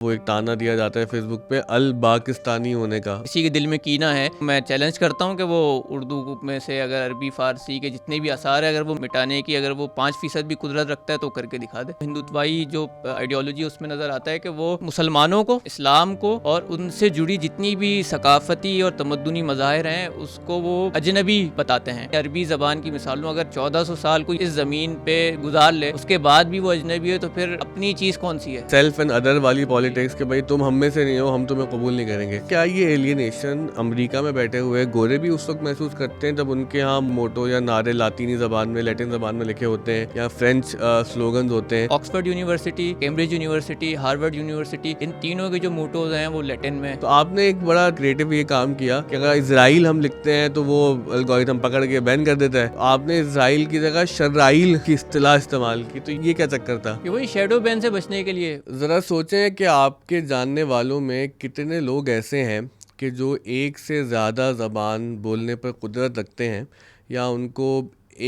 وہ ایک تانا دیا جاتا ہے فیس بک پہ الباکستانی ہونے کا. کسی کے دل میں کینہ ہے, میں چیلنج کرتا ہوں کہ وہ اردو میں سے اگر عربی فارسی کے جتنے بھی آثار ہیں اگر وہ مٹانے کی اگر وہ 5% بھی قدرت رکھتا ہے تو کر کے دکھا دے. ہندوتوائی جو آئیڈیالوجی اس میں نظر آتا ہے کہ وہ مسلمانوں کو, اسلام کو اور ان سے جڑی جتنی بھی ثقافتی اور تمدنی مظاہر ہیں اس کو وہ اجنبی بتاتے ہیں. عربی زبان کی مثال لوں, اگر 1400 سال کوئی اس زمین پہ گزار لے اس کے بعد بھی وہ اجنبی ہے تو پھر اپنی چیز کون سی ہے؟ سیلف اینڈ ادر والی پالیٹکس کہ بھائی تم ہم میں سے نہیں ہو, ہم تمہیں قبول نہیں کریں گے. کیا یہ ایلینیشن امریکہ میں بیٹھے ہوئے گورے بھی اس وقت محسوس کرتے ہیں جب ان کے ہاں موٹو یا نعرے لاطینی زبان میں, لیٹن زبان میں لکھے ہوتے ہیں یا فرینچ سلوگنز ہوتے ہیں؟ Oxford university, Cambridge university, Harvard university, ان تینوں کے جو موٹوز ہیں وہ لیٹن میں. تو آپ نے ایک بڑا کریٹو یہ کام کیا کہ اگر اسرائیل ہم لکھتے ہیں تو وہ الگورتھم پکڑ کے بین کر دیتا ہے. آپ نے اسرائیل کی جگہ شرائیل کی اصطلاح استعمال کی, تو یہ کیا چکر تھا؟ کہ وہی شیڈو بین سے بچنے کے لیے. ذرا سوچیں کہ آپ کے جاننے والوں میں کتنے لوگ ایسے ہیں کہ جو ایک سے زیادہ زبان بولنے پر قدرت رکھتے ہیں یا ان کو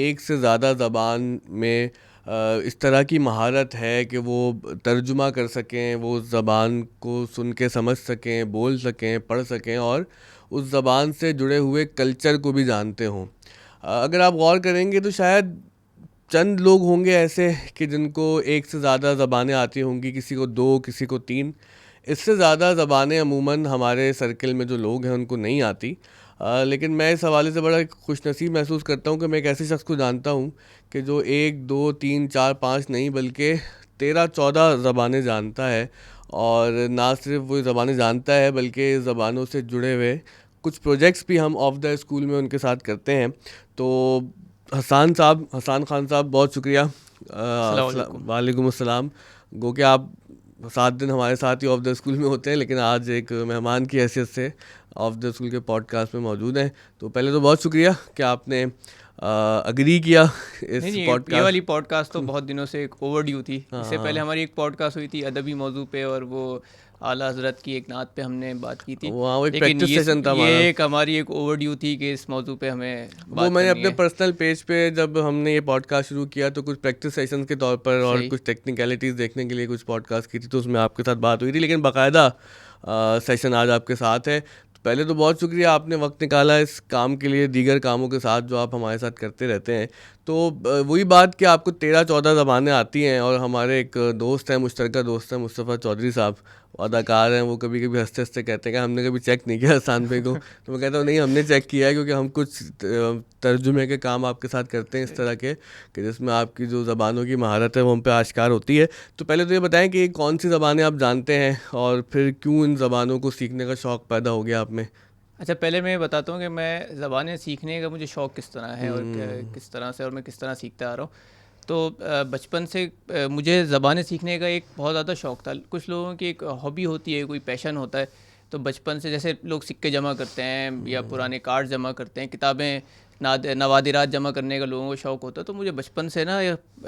ایک سے زیادہ زبان میں اس طرح کی مہارت ہے کہ وہ ترجمہ کر سکیں, وہ زبان کو سن کے سمجھ سکیں, بول سکیں, پڑھ سکیں اور اس زبان سے جڑے ہوئے کلچر کو بھی جانتے ہوں. اگر آپ غور کریں گے تو شاید چند لوگ ہوں گے ایسے کہ جن کو ایک سے زیادہ زبانیں آتی ہوں گی, کسی کو 2, کسی کو 3. اس سے زیادہ زبانیں عموماً ہمارے سرکل میں جو لوگ ہیں ان کو نہیں آتی. لیکن میں اس حوالے سے بڑا خوش نصیب محسوس کرتا ہوں کہ میں ایک ایسے شخص کو جانتا ہوں کہ جو 1, 2, 3, 4, 5 نہیں بلکہ 13-14 زبانیں جانتا ہے. اور نہ صرف وہ زبانیں جانتا ہے بلکہ زبانوں سے جڑے ہوئے کچھ پروجیکٹس بھی ہم آف دا اسکول میں ان کے ساتھ کرتے ہیں. تو حسان خان صاحب بہت شکریہ. وعلیکم السلام. گو کہ آپ 7 دن ہمارے ساتھ ہی آف دا اسکول میں ہوتے ہیں لیکن آج ایک مہمان کی حیثیت سے آف دا اسکول کے پوڈ کاسٹ میں موجود ہیں. تو پہلے تو بہت شکریہ کہ آپ نے اگری کیا اس پوڈ کاسٹ. یہ والی پوڈ کاسٹ تو بہت دنوں سے ایک اوور ڈیو تھی. اس سے پہلے ہماری ایک پوڈ کاسٹ ہوئی تھی ادبی موضوع پہ اور وہ اعلیٰ حضرت کی ایک نعت پہ ہم نے بات کی تھی. لیکن یہ ایک ہماری ایک اوور ڈیو تھی کہ اس موضوع پہ ہمیں وہ میں نے اپنے پرسنل پیج پہ جب ہم نے یہ پوڈ کاسٹ شروع کیا تو کچھ پریکٹس سیشنز کے طور پر اور کچھ ٹیکنیکلٹیز دیکھنے کے لیے کچھ پوڈ کاسٹ کی تھی, تو اس میں آپ کے ساتھ بات ہوئی تھی. لیکن باقاعدہ سیشن آج آپ کے ساتھ ہے. پہلے تو بہت شکریہ آپ نے وقت نکالا اس کام کے لیے, دیگر کاموں کے ساتھ جو آپ ہمارے ساتھ کرتے رہتے ہیں. تو وہی بات کہ آپ کو 13-14 زبانیں آتی ہیں, اور ہمارے ایک دوست ہیں, مشترکہ دوست ہیں مصطفیٰ چودھری صاحب, اداکار ہیں, وہ کبھی کبھی ہنستے ہنستے کہتے ہیں کہ ہم نے کبھی چیک نہیں کیا حسان بھائی کو. تو میں کہتا ہوں نہیں, ہم نے چیک کیا ہے کیونکہ ہم کچھ ترجمے کے کام آپ کے ساتھ کرتے ہیں اس طرح کے کہ جس میں آپ کی جو زبانوں کی مہارت ہے وہ ہم پہ آشکار ہوتی ہے. تو پہلے تو یہ بتائیں کہ کون سی زبانیں آپ جانتے ہیں اور پھر کیوں ان زبانوں کو سیکھنے کا شوق پیدا ہو گیا آپ میں؟ اچھا, پہلے میں بتاتا ہوں کہ میں زبانیں سیکھنے کا مجھے شوق کس طرح ہے اور کس طرح سے اور میں کس طرح سیکھتا آ رہا ہوں. تو بچپن سے مجھے زبانیں سیکھنے کا ایک بہت زیادہ شوق تھا. کچھ لوگوں کی ایک ہابی ہوتی ہے, کوئی پیشن ہوتا ہے. تو بچپن سے جیسے لوگ سکے جمع کرتے ہیں یا پرانے کارڈ جمع کرتے ہیں, کتابیں نوادرات جمع کرنے کا لوگوں کو شوق ہوتا ہے. تو مجھے بچپن سے نا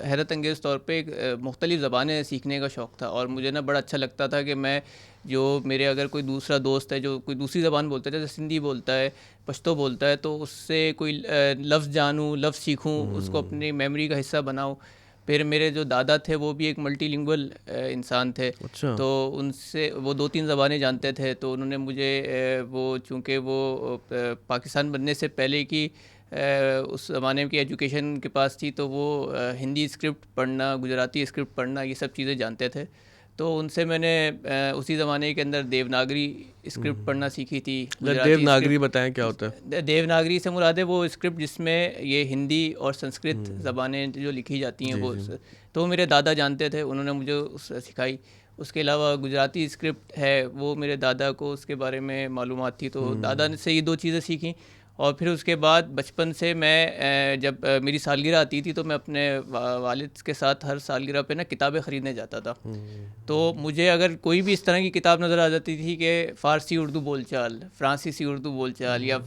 حیرت انگیز طور پہ مختلف زبانیں سیکھنے کا شوق تھا. اور مجھے نا بڑا اچھا لگتا تھا کہ میں جو میرے اگر کوئی دوسرا دوست ہے جو کوئی دوسری زبان بولتا ہے, جیسے سندھی بولتا ہے, پشتو بولتا ہے, تو اس سے کوئی لفظ جانوں, لفظ سیکھوں, اس کو اپنی میموری کا حصہ بناؤں. پھر میرے جو دادا تھے وہ بھی ایک ملٹی لنگول انسان تھے. تو ان سے وہ 2-3 زبانیں جانتے تھے. تو انہوں نے مجھے وہ چونکہ وہ پاکستان بننے سے پہلے کی اس زمانے کی ایجوکیشن کے پاس تھی, تو وہ ہندی اسکرپٹ پڑھنا, گجراتی اسکرپٹ پڑھنا, یہ سب چیزیں جانتے تھے. تو ان سے میں نے اسی زمانے کے اندر دیوناگری اسکرپٹ پڑھنا سیکھی تھی. دیوناگری بتائیں کیا ہوتا ہے؟ دیوناگری سے مراد ہے وہ اسکرپٹ جس میں یہ ہندی اور سنسکرت زبانیں جو لکھی جاتی ہیں وہ. تو میرے دادا جانتے تھے, انہوں نے مجھے سکھائی. اس کے علاوہ گجراتی اسکرپٹ ہے, وہ میرے دادا کو اس کے بارے میں معلومات تھی, تو دادا نے سے یہ 2 چیزیں سیکھیں. اور پھر اس کے بعد بچپن سے میں جب میری سالگرہ آتی تھی تو میں اپنے والد کے ساتھ ہر سالگرہ پہ نا کتابیں خریدنے جاتا تھا. تو مجھے اگر کوئی بھی اس طرح کی کتاب نظر آ جاتی تھی کہ فارسی اردو بول چال, فرانسیسی اردو بول چال, یا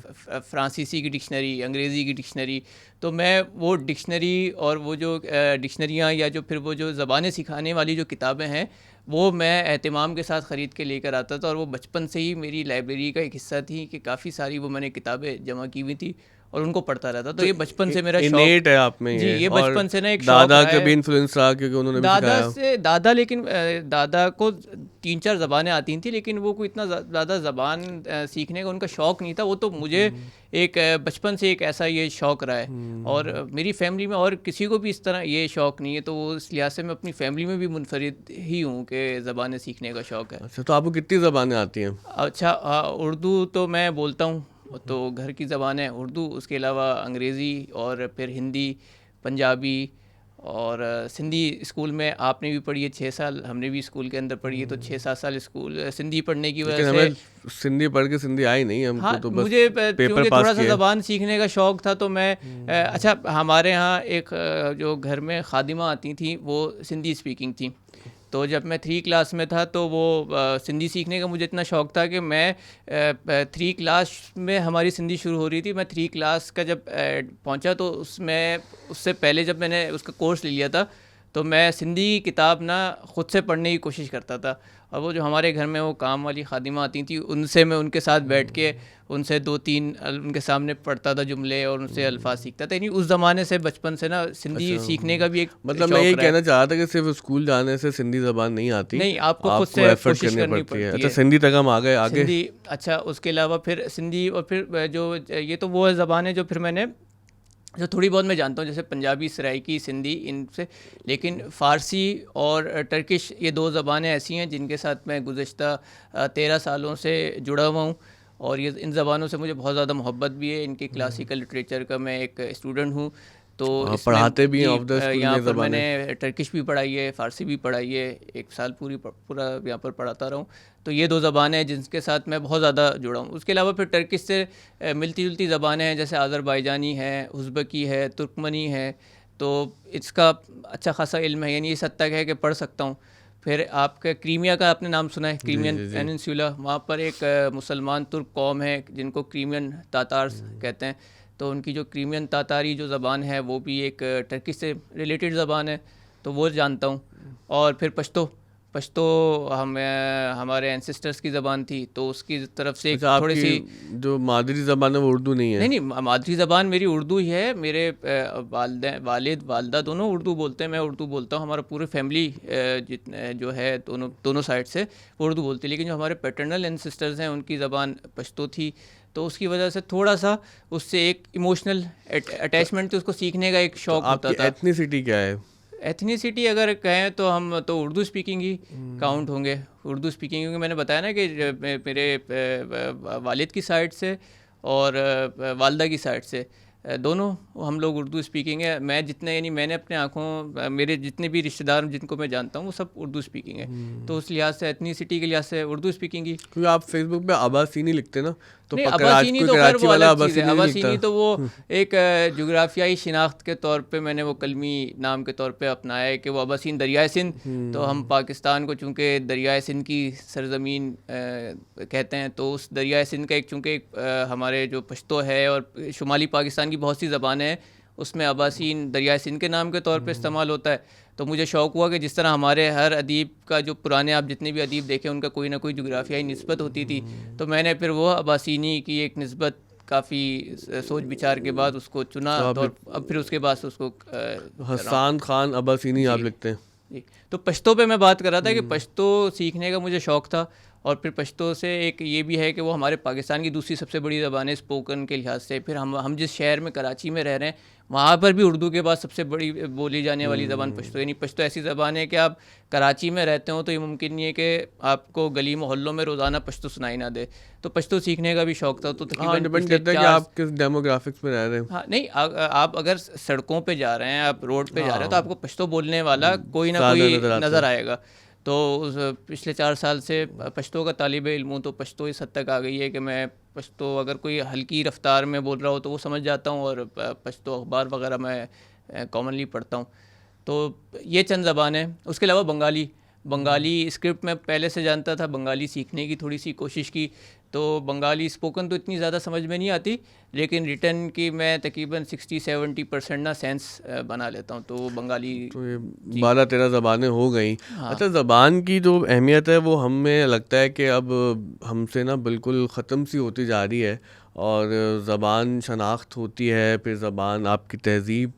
فرانسیسی کی ڈکشنری, انگریزی کی ڈکشنری, تو میں وہ ڈکشنری اور وہ جو ڈکشنریاں یا جو پھر وہ جو زبانیں سکھانے والی جو کتابیں ہیں وہ میں اہتمام کے ساتھ خرید کے لے کر آتا تھا. اور وہ بچپن سے ہی میری لائبریری کا ایک حصہ تھی کہ کافی ساری وہ میں نے کتابیں جمع کی ہوئی تھی. اور ان کو پڑھتا رہتا. تو یہ بچپن سے میرا شوق انیٹ ہے آپ میں. جی یہ بچپن سے نا ایک شوق دادا رہا کا ہے. بھی انفلوئنس رہا کیونکہ انہوں نے بھی سکھایا. دادا لیکن دادا کو 3-4 زبانیں آتی تھیں لیکن وہ کوئی اتنا زیادہ زبان سیکھنے کا ان کا شوق نہیں تھا. وہ تو مجھے ایک بچپن سے ایک ایسا یہ شوق رہا ہے, اور میری فیملی میں اور کسی کو بھی اس طرح یہ شوق نہیں ہے. تو وہ اس لحاظ سے میں اپنی فیملی میں بھی منفرد ہی ہوں کہ زبانیں سیکھنے کا شوق ہے. اچھا, تو آپ کو کتنی زبانیں آتی ہیں؟ اچھا, اردو تو میں بولتا ہوں, تو گھر کی زبان ہے اردو. اس کے علاوہ انگریزی اور پھر ہندی, پنجابی اور سندھی. اسکول میں آپ نے بھی پڑھی ہے 6 سال, ہم نے بھی اسکول کے اندر پڑھی ہے, تو 6-7 سال اسکول سندھی پڑھنے کی وجہ سے. ہمیں سندھی پڑھ کے سندھی آئی نہیں ہم کو, تو بس مجھے پیپر کیونکہ پاس تھوڑا سا کیا. زبان سیکھنے کا شوق تھا تو میں اچھا, ہمارے ہاں ایک جو گھر میں خادمہ آتی تھیں وہ سندھی اسپیکنگ تھیں. تو جب میں 3 کلاس میں تھا تو وہ سندھی سیکھنے کا مجھے اتنا شوق تھا کہ میں 3 کلاس میں ہماری سندھی شروع ہو رہی تھی. میں 3 کلاس کا جب پہنچا تو اس سے پہلے جب میں نے اس کا کورس لے لیا تھا تو میں سندھی کی کتاب نا خود سے پڑھنے کی کوشش کرتا تھا. اور وہ جو ہمارے گھر میں وہ کام والی خادمہ آتی تھیں ان سے میں ان کے ساتھ بیٹھ کے ان سے 2-3 ان کے سامنے پڑھتا تھا جملے اور ان سے الفاظ سیکھتا تھا. یعنی اس زمانے سے بچپن سے نا سندھی سیکھنے کا بھی ایک مطلب میں یہی کہنا چاہ رہا تھا کہ صرف اسکول جانے سے سندھی زبان نہیں آتی, نہیں, آپ کو خود سے ایفرٹ کوشش کرنی پڑتی ہے. اچھا, سندھی تک ہم آگے سندھی. اچھا, اس کے علاوہ پھر سندھی اور پھر جو یہ تو وہ زبان ہے جو پھر میں نے جو تھوڑی بہت میں جانتا ہوں, جیسے پنجابی, سرائیکی, سندھی, ان سے. لیکن فارسی اور ٹرکش یہ 2 زبانیں ایسی ہیں جن کے ساتھ میں گزشتہ 13 سالوں سے جڑا ہوا ہوں, اور یہ ان زبانوں سے مجھے بہت زیادہ محبت بھی ہے. ان کی کلاسیکل لٹریچر کا میں ایک اسٹوڈنٹ ہوں. تو پڑھاتے بھی ہیں یہاں پر میں نے ٹرکش بھی پڑھائی ہے, فارسی بھی پڑھائی ہے, 1 سال پورا یہاں پر پڑھاتا رہا ہوں. تو یہ 2 زبانیں ہیں جن کے ساتھ میں بہت زیادہ جڑا ہوں. اس کے علاوہ پھر ٹرکش سے ملتی جلتی زبانیں ہیں جیسے آذربائیجانی ہے, ازبکی ہے, ترکمنی ہے. تو اس کا اچھا خاصا علم ہے, یعنی اس حد تک ہے کہ پڑھ سکتا ہوں. پھر آپ کا کریمیا کا آپ نے نام سنا ہے, کریمین پیننسولا. وہاں پر ایک مسلمان ترک قوم ہے جن کو کریمین تاتارز کہتے ہیں. تو ان کی جو کریمین تاتاری جو زبان ہے وہ بھی ایک ٹرکش سے ریلیٹڈ زبان ہے, تو وہ جانتا ہوں. اور پھر پشتو ہمارے اینسسٹرز کی زبان تھی, تو اس کی طرف سے تھوڑی سی جو مادری زبان ہے وہ اردو نہیں ہے. نہیں, مادری زبان میری اردو ہی ہے. میرے والد والدہ دونوں اردو بولتے ہیں, میں اردو بولتا ہوں. ہمارا پوری فیملی جو ہے دونوں سائڈ سے اردو بولتی ہے. لیکن جو ہمارے پیٹرنل اینسسٹرز ہیں ان کی زبان پشتو تھی, تو اس کی وجہ سے تھوڑا سا اس سے ایک ایموشنل اٹیچمنٹ تھی, اس کو سیکھنے کا ایک شوق ہوتا تھا. ایتھنیسٹی کیا ہے؟ ایتھنیسٹی اگر کہیں تو ہم تو اردو اسپیکنگ ہی کاؤنٹ ہوں گے. اردو اسپیکنگ, کیونکہ میں نے بتایا نا کہ میرے والد کی سائڈ سے اور والدہ کی سائڈ سے دونوں ہم لوگ اردو اسپیکنگ ہے. میں جتنے یعنی میں نے اپنے آنکھوں میرے جتنے بھی رشتہ دار جن کو میں جانتا ہوں وہ سب اردو اسپیکنگ ہے. تو اس لحاظ سے ایتھنیسٹی کے لحاظ سے اردو اسپیکنگ ہی. کیونکہ آپ فیس بک پہ آباسینی لکھتے نا, تو اباسینی تو خیر وہ الگ چیز ہے. اباسینی تو وہ ہاں. ایک جغرافیائی شناخت کے طور پہ میں نے وہ کلمی نام کے طور پہ اپنایا ہے کہ وہ اباسین دریائے سندھ. تو ہم پاکستان کو چونکہ دریائے سندھ کی سرزمین کہتے ہیں, تو اس دریائے سندھ کا ایک چونکہ ہمارے جو پشتو ہے اور شمالی پاکستان کی بہت سی زبانیں ہیں, اس میں اباسین دریائے سندھ کے نام کے طور پہ استعمال ہوتا ہے. تو مجھے شوق ہوا کہ جس طرح ہمارے ہر ادیب کا جو پرانے آپ جتنے بھی ادیب دیکھیں ان کا کوئی نہ کوئی جغرافیائی نسبت ہوتی تھی, تو میں نے پھر وہ اباسینی کی ایک نسبت کافی سوچ بچار کے بعد اس کو چنا. تو اب پھر اس کے بعد اس کو حسان خان اباسینی آپ لکھتے ہیں. جی, تو پشتو پہ میں بات کر رہا تھا کہ پشتو سیکھنے کا مجھے شوق تھا. اور پھر پشتو سے ایک یہ بھی ہے کہ وہ ہمارے پاکستان کی دوسری سب سے بڑی زبان ہے اسپوکن کے لحاظ سے. پھر ہم جس شہر میں کراچی میں رہ رہے ہیں وہاں پر بھی اردو کے بعد سب سے بڑی بولی جانے والی زبان پشتو. یعنی پشتو ایسی زبان ہے کہ آپ کراچی میں رہتے ہوں تو یہ ممکن نہیں ہے کہ آپ کو گلی محلوں میں روزانہ پشتو سنائی نہ دے. تو پشتو سیکھنے کا بھی شوق تھا. تو تقریباً ڈیپینڈ کرتا ہے کہ آپ کس ڈیموگرافکس میں رہ رہے ہیں. ہاں, نہیں, آپ اگر سڑکوں پہ جا رہے ہیں, آپ روڈ پہ جا رہے ہیں, تو آپ کو پشتو بولنے والا کوئی نہ کوئی نظر آئے گا. تو پچھلے 4 سال سے پشتو کا طالب علم ہوں, تو پشتو اس حد تک آ گئی ہے کہ میں پشتو اگر کوئی ہلکی رفتار میں بول رہا ہو تو وہ سمجھ جاتا ہوں, اور پشتو اخبار وغیرہ میں کامنلی پڑھتا ہوں. تو یہ چند زبانیں. اس کے علاوہ بنگالی اسکرپٹ میں پہلے سے جانتا تھا, بنگالی سیکھنے کی تھوڑی سی کوشش کی. تو بنگالی اسپوکن تو اتنی زیادہ سمجھ میں نہیں آتی, لیکن ریٹن کی میں تقریباً 60-70% نا سینس بنا لیتا ہوں. تو بنگالی 12-13 زبانیں ہو گئیں. اچھا, زبان کی جو اہمیت ہے وہ ہمیں لگتا ہے کہ اب ہم سے نا بالکل ختم سی ہوتی جا رہی ہے, اور زبان شناخت ہوتی ہے، پھر زبان آپ کی تہذیب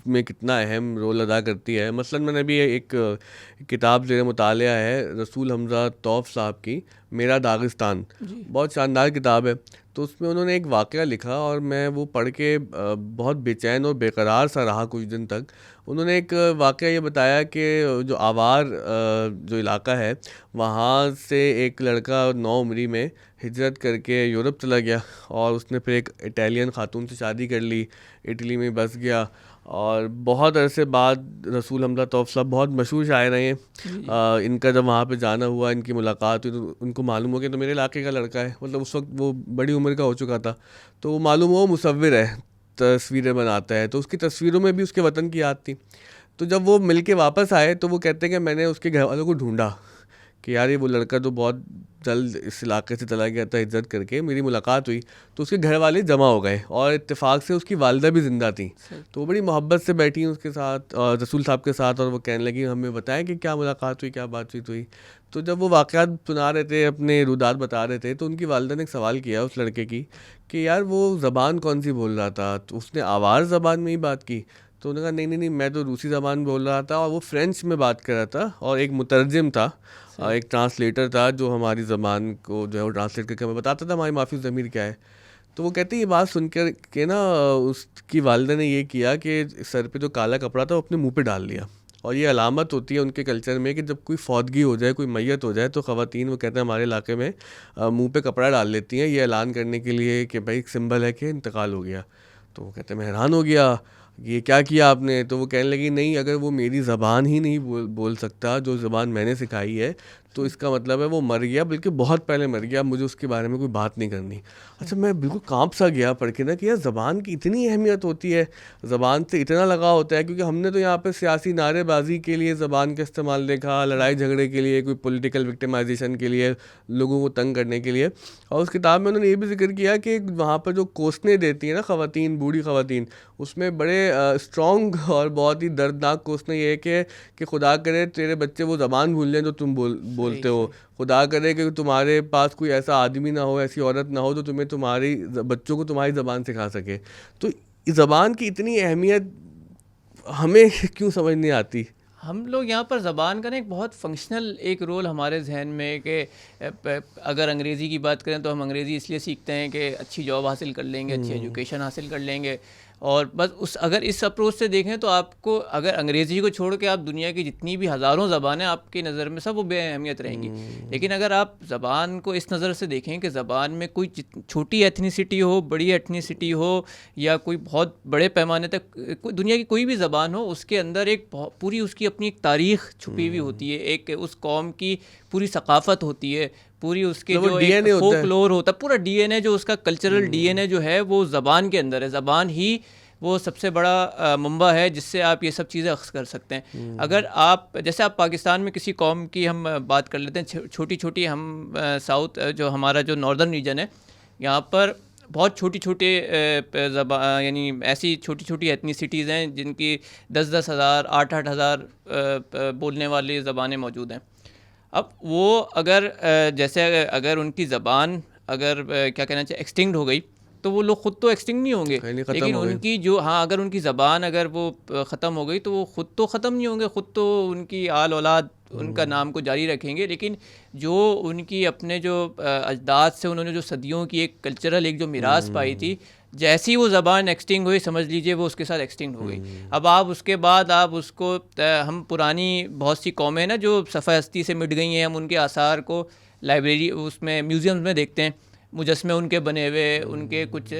میں کتنا اہم رول ادا کرتی ہے. مثلاً میں نے ابھی ایک کتاب زیر مطالعہ ہے رسول حمزہ توف صاحب کی، میرا داغستان، بہت شاندار کتاب ہے. تو اس میں انہوں نے ایک واقعہ لکھا اور میں وہ پڑھ کے بہت بے چین اور بے قرار سا رہا کچھ دن تک. انہوں نے ایک واقعہ یہ بتایا کہ جو آوار جو علاقہ ہے وہاں سے ایک لڑکا 9 عمری میں ہجرت کر کے یورپ چلا گیا، اور اس نے پھر ایک اٹیلین خاتون سے شادی کر لی، اٹلی میں بس گیا. اور بہت عرصے بعد رسول حمزہ توف صاحب بہت مشہور شاعر ہیں، ان کا جب وہاں پہ جانا ہوا، ان کی ملاقات ہوئی تو ان کو معلوم ہو گیا تو میرے علاقے کا لڑکا ہے. مطلب اس وقت وہ بڑی عمر کا ہو چکا تھا، تو وہ معلوم ہوا وہ مصور ہے، تصویریں بناتا ہے. تو اس کی تصویروں میں بھی اس کے وطن کی یاد تھی. تو جب وہ مل کے واپس آئے تو وہ کہتے ہیں کہ میں نے اس کے گھر والوں کو ڈھونڈا کہ یار یہ وہ لڑکا تو بہت جلد اس علاقے سے چلا گیا تھا ہجرت کر کے. میری ملاقات ہوئی تو اس کے گھر والے جمع ہو گئے، اور اتفاق سے اس کی والدہ بھی زندہ تھیں. تو وہ بڑی محبت سے بیٹھی اس کے ساتھ، رسول صاحب کے ساتھ، اور وہ کہنے لگی ہمیں بتائیں کہ کیا ملاقات ہوئی، کیا بات چیت ہوئی. تو جب وہ واقعات سنا رہے تھے، اپنے رودات بتا رہے تھے، تو ان کی والدہ نے ایک سوال کیا اس لڑکے کی کہ یار وہ زبان کون سی بول رہا تھا. تو اس نے آواز زبان میں ہی بات کی. تو انہوں نے کہا نہیں، میں تو روسی زبان بول رہا تھا، اور وہ فرینچ میں بات کر رہا تھا، اور ایک مترجم تھا، ایک ٹرانسلیٹر تھا جو ہماری زبان کو جو ہے وہ ٹرانسلیٹ کر کے ہمیں بتاتا تھا ہماری مافی الضمیر کیا ہے. تو وہ کہتے ہیں یہ بات سن کر کہ نا اس کی والدہ نے یہ کیا کہ سر پہ جو کالا کپڑا تھا وہ اپنے منہ پہ ڈال لیا. اور یہ علامت ہوتی ہے ان کے کلچر میں کہ جب کوئی فوتگی ہو جائے، کوئی میت ہو جائے، تو خواتین وہ کہتے ہیں ہمارے علاقے میں منہ پہ کپڑا ڈال لیتی ہیں، یہ اعلان کرنے کے لیے کہ بھائی ایک سمبل ہے کہ انتقال ہو گیا. تو وہ کہتے ہیں میں حیران ہو گیا یہ کیا کیا آپ نے. تو وہ کہنے لگی نہیں، اگر وہ میری زبان ہی نہیں بول سکتا جو زبان میں نے سکھائی ہے تو اس کا مطلب ہے وہ مر گیا، بلکہ بہت پہلے مر گیا، مجھے اس کے بارے میں کوئی بات نہیں کرنی. اچھا، میں بالکل کانپ سا گیا پڑھ کے نا کہ یار زبان کی اتنی اہمیت ہوتی ہے، زبان سے اتنا لگاؤ ہوتا ہے. کیونکہ ہم نے تو یہاں پہ سیاسی نعرے بازی کے لیے زبان کا استعمال دیکھا، لڑائی جھگڑے کے لیے، کوئی پولیٹیکل وکٹمائزیشن کے لیے، لوگوں کو تنگ کرنے کے لیے. اور اس کتاب میں انہوں نے یہ بھی ذکر کیا کہ وہاں پر جو کوسنے دیتی ہیں نا خواتین، بوڑھی خواتین، اس میں بڑے اسٹرانگ اور بہت ہی دردناک کوسنے یہ ہے کہ خدا کرے تیرے بچے وہ زبان بھول لیں جو تم بولتے ہو، خدا کرے کہ تمہارے پاس کوئی ایسا آدمی نہ ہو، ایسی عورت نہ ہو جو تمہیں تمہاری بچوں کو تمہاری زبان سکھا سکے. تو زبان کی اتنی اہمیت ہمیں کیوں سمجھ نہیں آتی؟ ہم لوگ یہاں پر زبان کا نا ایک بہت فنکشنل ایک رول ہمارے ذہن میں کہ اگر انگریزی کی بات کریں تو ہم انگریزی اس لیے سیکھتے ہیں کہ اچھی جاب حاصل کر لیں گے، اچھی ایجوکیشن حاصل کر لیں گے. اور بس اگر اس اپروچ سے دیکھیں تو آپ کو اگر انگریزی کو چھوڑ کے آپ دنیا کی جتنی بھی ہزاروں زبانیں آپ کی نظر میں سب وہ بے اہمیت رہیں گی. لیکن اگر آپ زبان کو اس نظر سے دیکھیں کہ زبان میں کوئی چھوٹی ایتھنیسٹی ہو، بڑی ایتھنیسٹی ہو، یا کوئی بہت بڑے پیمانے تک دنیا کی کوئی بھی زبان ہو، اس کے اندر ایک پوری اس کی اپنی ایک تاریخ چھپی ہوئی ہوتی ہے، ایک اس قوم کی پوری ثقافت ہوتی ہے، پوری اس کے جو ایک فوک لور ہوتا ہے، پورا ڈی این اے جو اس کا کلچرل ڈی این اے جو ہے وہ زبان کے اندر ہے. زبان ہی وہ سب سے بڑا منبع ہے جس سے آپ یہ سب چیزیں اخذ کر سکتے ہیں. اگر آپ جیسے آپ پاکستان میں کسی قوم کی ہم بات کر لیتے ہیں، چھوٹی چھوٹی ہم ساؤتھ جو ہمارا جو ناردرن ریجن ہے، یہاں پر بہت چھوٹی چھوٹے یعنی ایسی چھوٹی چھوٹی ایتھنیسٹیز ہیں جن کی 10-10 ہزار 8-8 ہزار بولنے والی زبانیں موجود ہیں. اب وہ اگر جیسے اگر ان کی زبان اگر کیا کہنا چاہیے ایکسٹنکٹ ہو گئی تو وہ لوگ خود تو ایکسٹنکٹ نہیں ہوں گے، لیکن ان کی جو اگر ان کی زبان اگر وہ ختم ہو گئی تو وہ خود تو ختم نہیں ہوں گے، خود تو ان کی آل اولاد ان کا نام کو جاری رکھیں گے. لیکن جو ان کی اپنے جو اجداد سے انہوں نے جو صدیوں کی ایک کلچرل ایک جو میراث پائی تھی، جیسی وہ زبان ایکسٹنکٹ ہوئی سمجھ لیجئے وہ اس کے ساتھ ایکسٹنکٹ ہو گئی. اب آپ اس کے بعد آپ اس کو ہم پرانی بہت سی قومیں نا جو صفحہ ہستی سے مٹ گئی ہیں، ہم ان کے آثار کو لائبریری اس میں میوزیمز میں دیکھتے ہیں، مجسمے ان کے بنے ہوئے، ان کے کچھ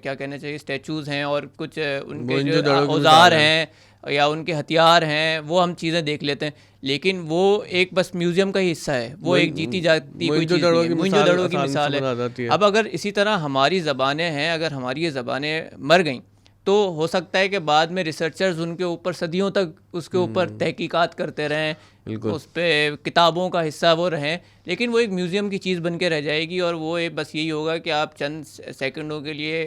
کیا کہنا چاہیے اسٹیچوز ہیں، اور کچھ ان کے جو اوزار ہیں یا ان کے ہتھیار ہیں وہ ہم چیزیں دیکھ لیتے ہیں. لیکن وہ ایک بس میوزیم کا ہی حصہ ہے، وہ ایک جیتی جاتی کوئی چیز نہیں ہے، موئنجو دڑو کی مثال ہے. اب اگر اسی طرح ہماری زبانیں ہیں، اگر ہماری یہ زبانیں مر گئیں تو ہو سکتا ہے کہ بعد میں ریسرچرز ان کے اوپر صدیوں تک اس کے اوپر تحقیقات کرتے رہیں، اس پہ کتابوں کا حصہ وہ رہیں، لیکن وہ ایک میوزیم کی چیز بن کے رہ جائے گی. اور وہ بس یہی ہوگا کہ آپ چند سیکنڈوں کے لیے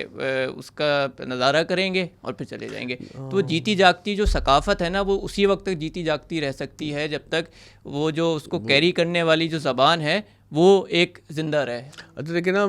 اس کا نظارہ کریں گے اور پھر چلے جائیں گے. تو وہ جیتی جاگتی جو ثقافت ہے نا، وہ اسی وقت تک جیتی جاگتی رہ سکتی ہے جب تک وہ جو اس کو کیری کرنے والی جو زبان ہے وہ ایک زندہ رہے. اچھا دیکھیں نا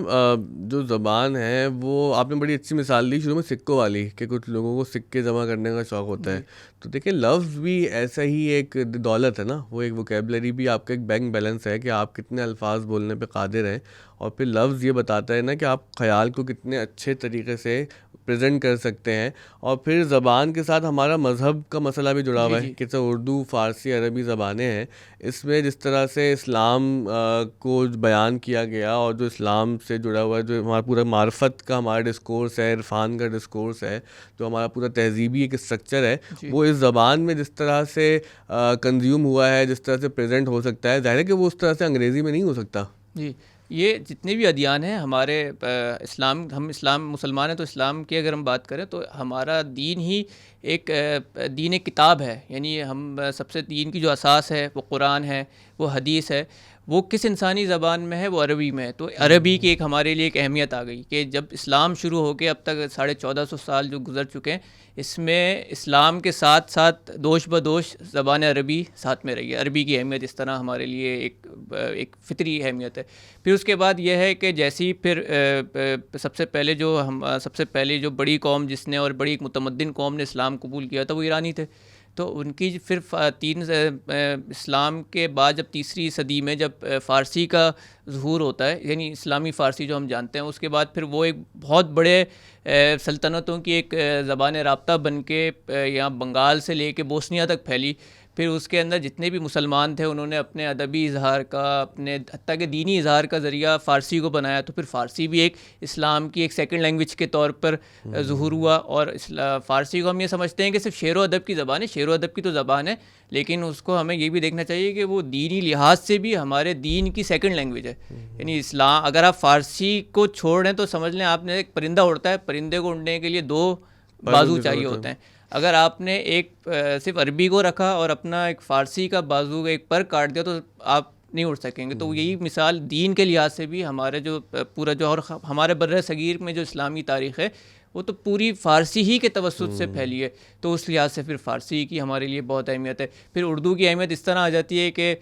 جو زبان ہے وہ آپ نے بڑی اچھی مثال دی شروع میں سکوں والی کہ کچھ لوگوں کو سکے جمع کرنے کا شوق ہوتا ہے. تو دیکھیں لفظ بھی ایسا ہی ایک دولت ہے نا, وہ ایک ووکیبلری بھی آپ کا ایک بینک بیلنس ہے کہ آپ کتنے الفاظ بولنے پہ قادر ہیں, اور پھر لفظ یہ بتاتا ہے نا کہ آپ خیال کو کتنے اچھے طریقے سے پریزنٹ کر سکتے ہیں. اور پھر زبان کے ساتھ ہمارا مذہب کا مسئلہ بھی جڑا ہوا ہے کہ اردو, فارسی, عربی زبانیں ہیں, اس میں جس طرح سے اسلام کو بیان کیا گیا اور جو اسلام سے جڑا ہوا ہے, جو ہمارا پورا معرفت کا ہمارا ڈسکورس ہے, عرفان کا ڈسکورس ہے, جو ہمارا پورا تہذیبی ایک اسٹرکچر ہے, وہ اس زبان میں جس طرح سے کنزیوم ہوا ہے, جس طرح سے پریزنٹ ہو سکتا ہے, ظاہر ہے کہ وہ اس طرح سے انگریزی میں نہیں ہو سکتا. جی, یہ جتنے بھی ادیان ہیں ہمارے ہم مسلمان ہیں, تو اسلام کی اگر ہم بات کریں تو ہمارا دین ہی ایک دین ایک کتاب ہے. یعنی ہم سب سے دین کی جو اساس ہے وہ قرآن ہے, وہ حدیث ہے. وہ کس انسانی زبان میں ہے؟ وہ عربی میں ہے. تو عربی کی ایک ہمارے لیے ایک اہمیت آ گئی کہ جب اسلام شروع ہو کے اب تک 1450 سال جو گزر چکے ہیں, اس میں اسلام کے ساتھ ساتھ دوش بدوش زبان عربی ساتھ میں رہی ہے. عربی کی اہمیت اس طرح ہمارے لیے ایک فطری اہمیت ہے. پھر اس کے بعد یہ ہے کہ جیسی پھر سب سے پہلے جو بڑی قوم جس نے اور بڑی متمدن قوم نے اسلام قبول کیا تھا وہ ایرانی تھے. تو ان کی پھر اسلام کے بعد جب تیسری صدی میں جب فارسی کا ظہور ہوتا ہے, یعنی اسلامی فارسی جو ہم جانتے ہیں, اس کے بعد پھر وہ ایک بہت بڑے سلطنتوں کی ایک زبان رابطہ بن کے یہاں بنگال سے لے کے بوسنیا تک پھیلی. پھر اس کے اندر جتنے بھی مسلمان تھے انہوں نے اپنے ادبی اظہار کا, اپنے حتیٰ کہ دینی اظہار کا ذریعہ فارسی کو بنایا. تو پھر فارسی بھی ایک اسلام کی ایک سیکنڈ لینگویج کے طور پر ظہور ہوا. اور فارسی کو ہم یہ سمجھتے ہیں کہ صرف شعر و ادب کی زبان ہے. شعر و ادب کی تو زبان ہے, لیکن اس کو ہمیں یہ بھی دیکھنا چاہیے کہ وہ دینی لحاظ سے بھی ہمارے دین کی سیکنڈ لینگویج ہے. یعنی اسلام, اگر آپ فارسی کو چھوڑ رہے ہیں تو سمجھ لیں آپ نے ایک پرندہ اڑتا ہے, پرندے کو اڑنے کے لیے 2 بازو چاہیے ہوتے ہیں. اگر آپ نے ایک صرف عربی کو رکھا اور اپنا ایک فارسی کا بازو ایک پر کاٹ دیا تو آپ نہیں اڑ سکیں گے. تو یہی مثال دین کے لحاظ سے بھی ہمارے جو پورا جو اور ہمارے بر صغیر میں جو اسلامی تاریخ ہے وہ تو پوری فارسی ہی کے توسط سے پھیلی ہے. تو اس لحاظ سے پھر فارسی کی ہمارے لیے بہت اہمیت ہے. پھر اردو کی اہمیت اس طرح آ جاتی ہے کہ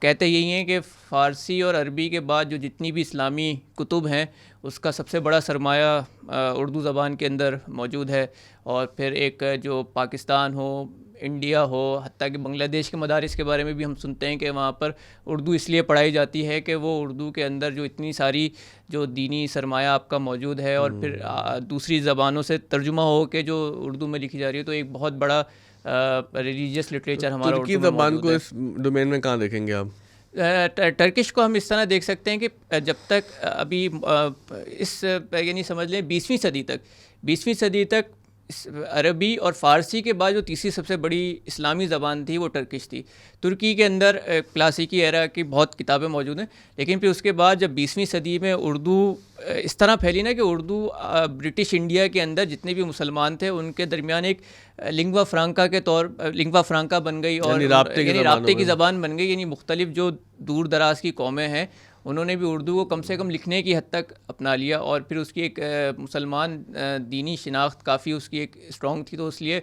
کہتے یہی ہیں کہ فارسی اور عربی کے بعد جو جتنی بھی اسلامی کتب ہیں اس کا سب سے بڑا سرمایہ اردو زبان کے اندر موجود ہے. اور پھر ایک جو پاکستان ہو, انڈیا ہو, حتیٰ کہ بنگلہ دیش کے مدارس کے بارے میں بھی ہم سنتے ہیں کہ وہاں پر اردو اس لیے پڑھائی جاتی ہے کہ وہ اردو کے اندر جو اتنی ساری جو دینی سرمایہ آپ کا موجود ہے اور پھر دوسری زبانوں سے ترجمہ ہو کے جو اردو میں لکھی جا رہی ہے, تو ایک بہت بڑا ریلیجیس لٹریچر ہمارا ترکی زبان کو اس ڈومین میں کہاں دیکھیں گے آپ؟ ٹرکش کو ہم اس طرح دیکھ سکتے ہیں کہ جب تک ابھی اس یعنی سمجھ لیں 20ویں صدی تک عربی اور فارسی کے بعد جو تیسری سب سے بڑی اسلامی زبان تھی وہ ٹرکش تھی. ترکی کے اندر کلاسیکی ایرا کی بہت کتابیں موجود ہیں, لیکن پھر اس کے بعد جب 20ویں صدی میں اردو اس طرح پھیلی نا کہ اردو برٹش انڈیا کے اندر جتنے بھی مسلمان تھے ان کے درمیان ایک لنگوا فرانکا بن گئی, اور یعنی رابطے کی زبان بن گئی. یعنی مختلف جو دور دراز کی قومیں ہیں انہوں نے بھی اردو کو کم سے کم لکھنے کی حد تک اپنا لیا, اور پھر اس کی ایک مسلمان دینی شناخت کافی اس کی ایک اسٹرانگ تھی. تو اس لیے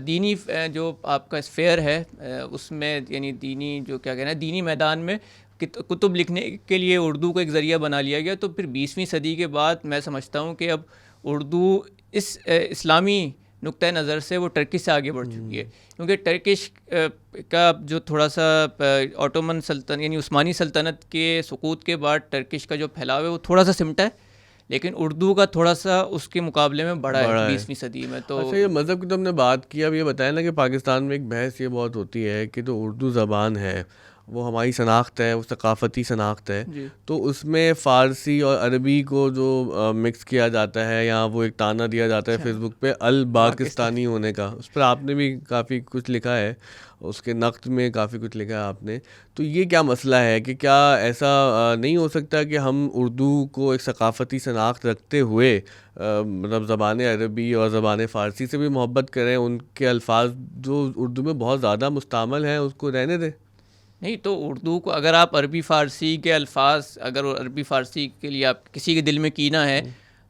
دینی جو آپ کا اسفیئر ہے اس میں, یعنی دینی جو کیا کہنا ہے دینی میدان میں کتب لکھنے کے لیے اردو کو ایک ذریعہ بنا لیا گیا. تو پھر 20ویں صدی کے بعد میں سمجھتا ہوں کہ اب اردو اس اسلامی نقطۂ نظر سے وہ ٹرکش سے آگے بڑھ چکی ہے, کیونکہ ٹرکش کا جو تھوڑا سا آٹومن سلطنت یعنی عثمانی سلطنت کے سقوط کے بعد ٹرکش کا جو پھیلاؤ ہے وہ تھوڑا سا سمٹا ہے, لیکن اردو کا تھوڑا سا اس کے مقابلے میں بڑا ہے 20ویں صدی میں. تو اچھا, یہ مذہب کی تو ہم نے بات کی, اب یہ بتایا نا کہ پاکستان میں ایک بحث یہ بہت ہوتی ہے کہ جو اردو زبان ہے وہ ہماری شناخت ہے, وہ ثقافتی شناخت ہے, تو اس میں فارسی اور عربی کو جو مکس کیا جاتا ہے یا وہ ایک تانا دیا جاتا ہے فیس بک پہ الپاکستانی ہونے کا, اس پر آپ نے بھی کافی کچھ لکھا ہے, اس کے نقد میں کافی کچھ لکھا ہے آپ نے. تو یہ کیا مسئلہ ہے کہ کیا ایسا نہیں ہو سکتا کہ ہم اردو کو ایک ثقافتی شناخت رکھتے ہوئے مطلب زبان عربی اور زبان فارسی سے بھی محبت کریں, ان کے الفاظ جو اردو میں بہت زیادہ مستعمل ہیں اس کو رہنے دیں؟ نہیں, تو اردو کو اگر آپ عربی فارسی کے الفاظ, اگر عربی فارسی کے لیے آپ کسی کے دل میں کینہ ہے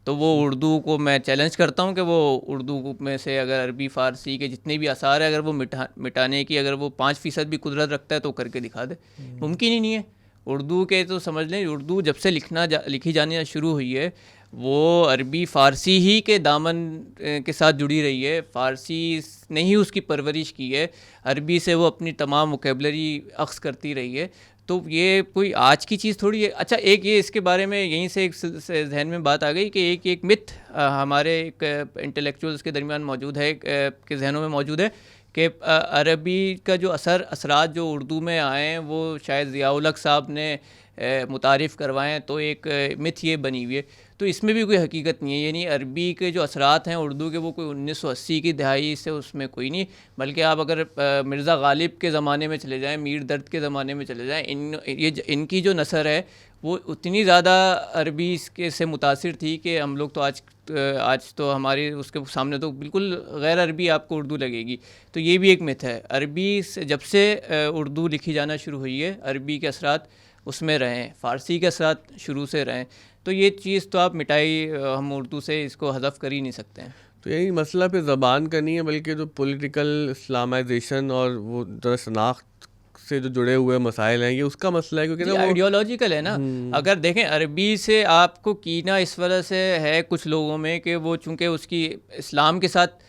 تو وہ اردو کو میں چیلنج کرتا ہوں کہ وہ اردو میں سے اگر عربی فارسی کے جتنے بھی آثار ہیں اگر وہ مٹانے کی اگر وہ 5% بھی قدرت رکھتا ہے تو کر کے دکھا دے. ممکن ہی نہیں ہے. اردو کے تو سمجھ لیں اردو جب سے لکھی جانا شروع ہوئی ہے وہ عربی فارسی ہی کے دامن کے ساتھ جڑی رہی ہے. فارسی نے ہی اس کی پرورش کی ہے, عربی سے وہ اپنی تمام ووکیبلری اخذ کرتی رہی ہے. تو یہ کوئی آج کی چیز تھوڑی ہے. اچھا ایک یہ اس کے بارے میں یہیں سے ایک ذہن میں بات آ گئی کہ ایک متھ ہمارے ایک انٹلیکچوئلس کے درمیان موجود ہے, کے ذہنوں میں موجود ہے کہ عربی کا جو اثرات جو اردو میں آئے ہیں وہ شاید ضیاء الحق صاحب نے متعارف کروائیں, تو ایک متھ یہ بنی ہوئی ہے. تو اس میں بھی کوئی حقیقت نہیں ہے, یعنی عربی کے جو اثرات ہیں اردو کے وہ کوئی 1980 کی دہائی سے اس میں کوئی نہیں, بلکہ آپ اگر مرزا غالب کے زمانے میں چلے جائیں, میر درد کے زمانے میں چلے جائیں, ان کی جو نثر ہے وہ اتنی زیادہ عربی کے سے متاثر تھی کہ ہم لوگ تو آج تو ہماری اس کے سامنے تو بالکل غیر عربی آپ کو اردو لگے گی. تو یہ بھی ایک متھ ہے. عربی سے جب سے اردو لکھی جانا شروع ہوئی ہے عربی کے اثرات اس میں رہیں, فارسی کے اثرات شروع سے رہیں, تو یہ چیز تو آپ مٹائی ہم اردو سے اس کو حذف کر ہی نہیں سکتے ہیں. تو یہی مسئلہ پہ زبان کا نہیں ہے بلکہ جو پولیٹیکل اسلامائزیشن اور وہ شناخت سے جو جڑے ہوئے مسائل ہیں یہ اس کا مسئلہ ہے, کیونکہ آئیڈیالوجیکل ہے نا. اگر دیکھیں عربی سے آپ کو کینہ اس وجہ سے ہے کچھ لوگوں میں کہ وہ چونکہ اس کی اسلام کے ساتھ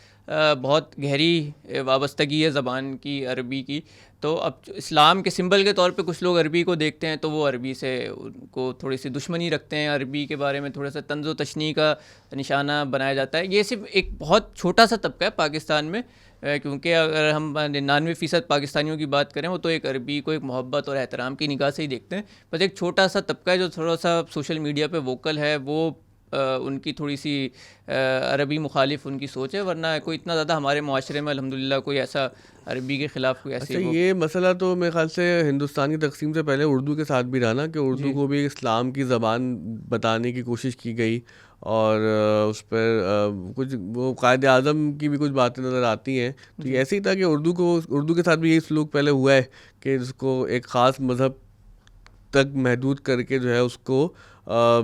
بہت گہری وابستگی ہے زبان کی عربی کی, تو اب اسلام کے سمبل کے طور پہ کچھ لوگ عربی کو دیکھتے ہیں تو وہ عربی سے ان کو تھوڑی سی دشمنی رکھتے ہیں, عربی کے بارے میں تھوڑا سا طنز و تشنیع کا نشانہ بنایا جاتا ہے. یہ صرف ایک بہت چھوٹا سا طبقہ ہے پاکستان میں, کیونکہ اگر ہم 99% پاکستانیوں کی بات کریں وہ تو ایک عربی کو ایک محبت اور احترام کی نگاہ سے ہی دیکھتے ہیں. بس ایک چھوٹا سا طبقہ ہے جو تھوڑا سا سوشل میڈیا پہ ووکل ہے, وہ ان کی تھوڑی سی عربی مخالف ان کی سوچ ہے, ورنہ کوئی اتنا زیادہ ہمارے معاشرے میں الحمدللہ کوئی ایسا عربی کے خلاف کوئی ایسی. اچھا یہ مسئلہ تو میرے خیال سے ہندوستانی تقسیم سے پہلے اردو کے ساتھ بھی رہا نا, کہ اردو کو بھی اسلام کی زبان بتانے کی کوشش کی گئی اور اس پر کچھ وہ قائد اعظم کی بھی کچھ باتیں نظر آتی ہیں. تو یہ ایسے ہی تھا کہ اردو کے ساتھ بھی یہی سلوک پہلے ہوا ہے کہ اس کو ایک خاص مذہب تک محدود کر کے جو ہے اس کو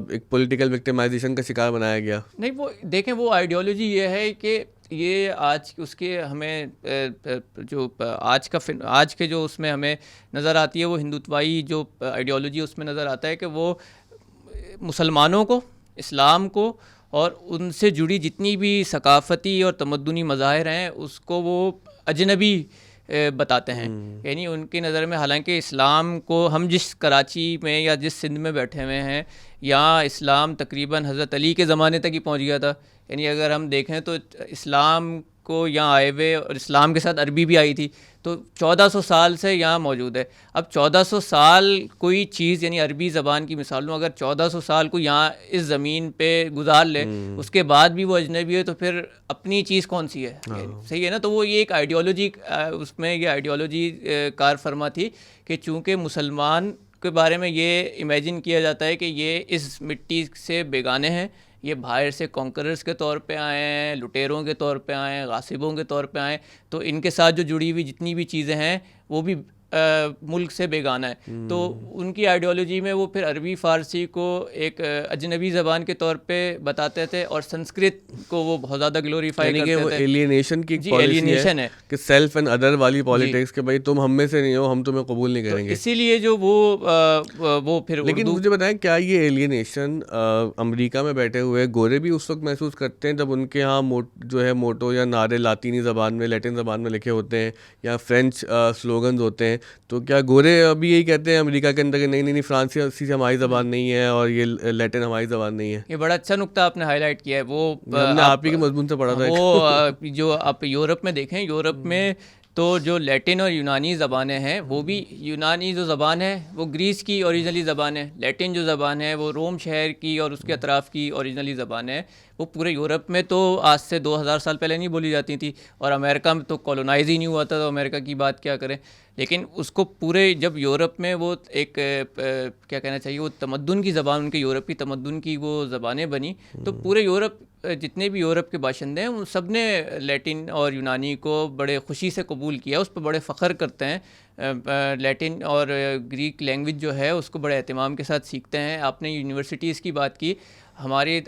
ایک پولیٹیکل وکٹمائزیشن کا شکار بنایا گیا. نہیں وہ دیکھیں وہ آئیڈیالوجی یہ ہے کہ یہ آج اس کے ہمیں جو آج کے جو اس میں ہمیں نظر آتی ہے وہ ہندوتوائی جو آئیڈیالوجی اس میں نظر آتا ہے کہ وہ مسلمانوں کو, اسلام کو اور ان سے جڑی جتنی بھی ثقافتی اور تمدنی مظاہر ہیں اس کو وہ اجنبی بتاتے ہیں. یعنی ان کی نظر میں حالانکہ اسلام کو ہم جس کراچی میں یا جس سندھ میں بیٹھے ہوئے ہیں یہاں اسلام تقریباً حضرت علی کے زمانے تک ہی پہنچ گیا تھا. یعنی اگر ہم دیکھیں تو اسلام کو یہاں آئے ہوئے اور اسلام کے ساتھ عربی بھی آئی تھی تو 1400 سال سے یہاں موجود ہے. اب 1400 سال کوئی چیز یعنی عربی زبان کی مثال لوں, اگر 1400 سال کو یہاں اس زمین پہ گزار لے اس کے بعد بھی وہ اجنبی ہے تو پھر اپنی چیز کون سی ہے؟ صحیح ہے نا. تو وہ یہ ایک آئیڈیالوجی اس میں یہ آئیڈیالوجی کار فرما تھی کہ چونکہ مسلمان کے بارے میں یہ امیجن کیا جاتا ہے کہ یہ اس مٹی سے بیگانے ہیں, یہ باہر سے کانکررز کے طور پہ آئے ہیں, لٹیروں کے طور پہ آئے ہیں, غاصبوں کے طور پہ آئے, تو ان کے ساتھ جو جڑی ہوئی جتنی بھی چیزیں ہیں وہ بھی ملک سے بیگانہ ہے. تو ان کی آئیڈیالوجی میں وہ پھر عربی فارسی کو ایک اجنبی زبان کے طور پہ بتاتے تھے اور سنسکرت کو وہ بہت زیادہ گلوریفائی کرتے تھے. یعنی کہ وہ ایلینیشن کی پالیسی ہے کہ سیلف اینڈ ادر والی پالیٹکس کہ بھائی تم ہم میں سے نہیں ہو, ہم تمہیں قبول نہیں کریں گے. اسی لیے جو وہ پھر لیکن مجھے بتائیں کیا یہ ایلینیشن امریکہ میں بیٹھے ہوئے گورے بھی اس وقت محسوس کرتے ہیں جب ان کے ہاں جو ہے موٹو یا نعرے لاطینی زبان میں لیٹن زبان میں لکھے ہوتے ہیں یا فرینچ سلوگنز ہوتے ہیں, تو کیا گورے ابھی یہی کہتے ہیں امریکہ کے اندر کہ نہیں فرانسیسی سے ہماری زبان نہیں ہے اور یہ لیٹن ہماری زبان نہیں ہے؟ یہ بڑا اچھا نقطہ آپ نے ہائی لائٹ کیا ہے. وہ ہم نے آپ ہی کے مضمون سے پڑھا تھا. وہ جو آپ یورپ میں دیکھیں, یورپ میں تو جو لیٹن اور یونانی زبانیں ہیں وہ بھی, یونانی جو زبان ہے وہ گریس کی اوریجنلی زبان ہے, لیٹن جو زبان ہے وہ روم شہر کی اور اس کے اطراف کی اوریجنلی زبان ہے. وہ پورے یورپ میں تو آج سے 2000 سال پہلے نہیں بولی جاتی تھی, اور امریکہ میں تو کولونائز ہی نہیں ہوا تھا, تو امریکہ کی بات کیا کریں. لیکن اس کو پورے جب یورپ میں وہ ایک کیا کہنا چاہیے وہ تمدن کی زبان, ان کے یورپی تمدن کی وہ زبانیں بنی, تو پورے یورپ جتنے بھی یورپ کے باشندے ہیں ان سب نے لیٹن اور یونانی کو بڑے خوشی سے قبول کیا, اس پہ بڑے فخر کرتے ہیں. لیٹن اور گریک لینگویج جو ہے اس کو بڑے اہتمام کے ساتھ سیکھتے ہیں. آپ نے یونیورسٹیز کی بات کی, ہماری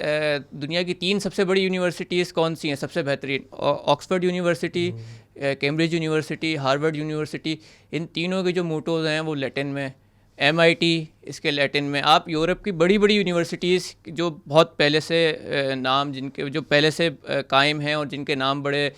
دنیا کی 3 سب سے بڑی یونیورسٹیز کون سی ہیں سب سے بہترین؟ Oxford university, Cambridge university, Harvard university. ان تینوں کے جو موٹوز ہیں وہ لیٹن میں MIT اس کے لیٹن میں. آپ یورپ کی بڑی بڑی یونیورسٹیز جو بہت پہلے سے نام جن کے جو پہلے سے قائم ہیں اور جن کے نام بڑے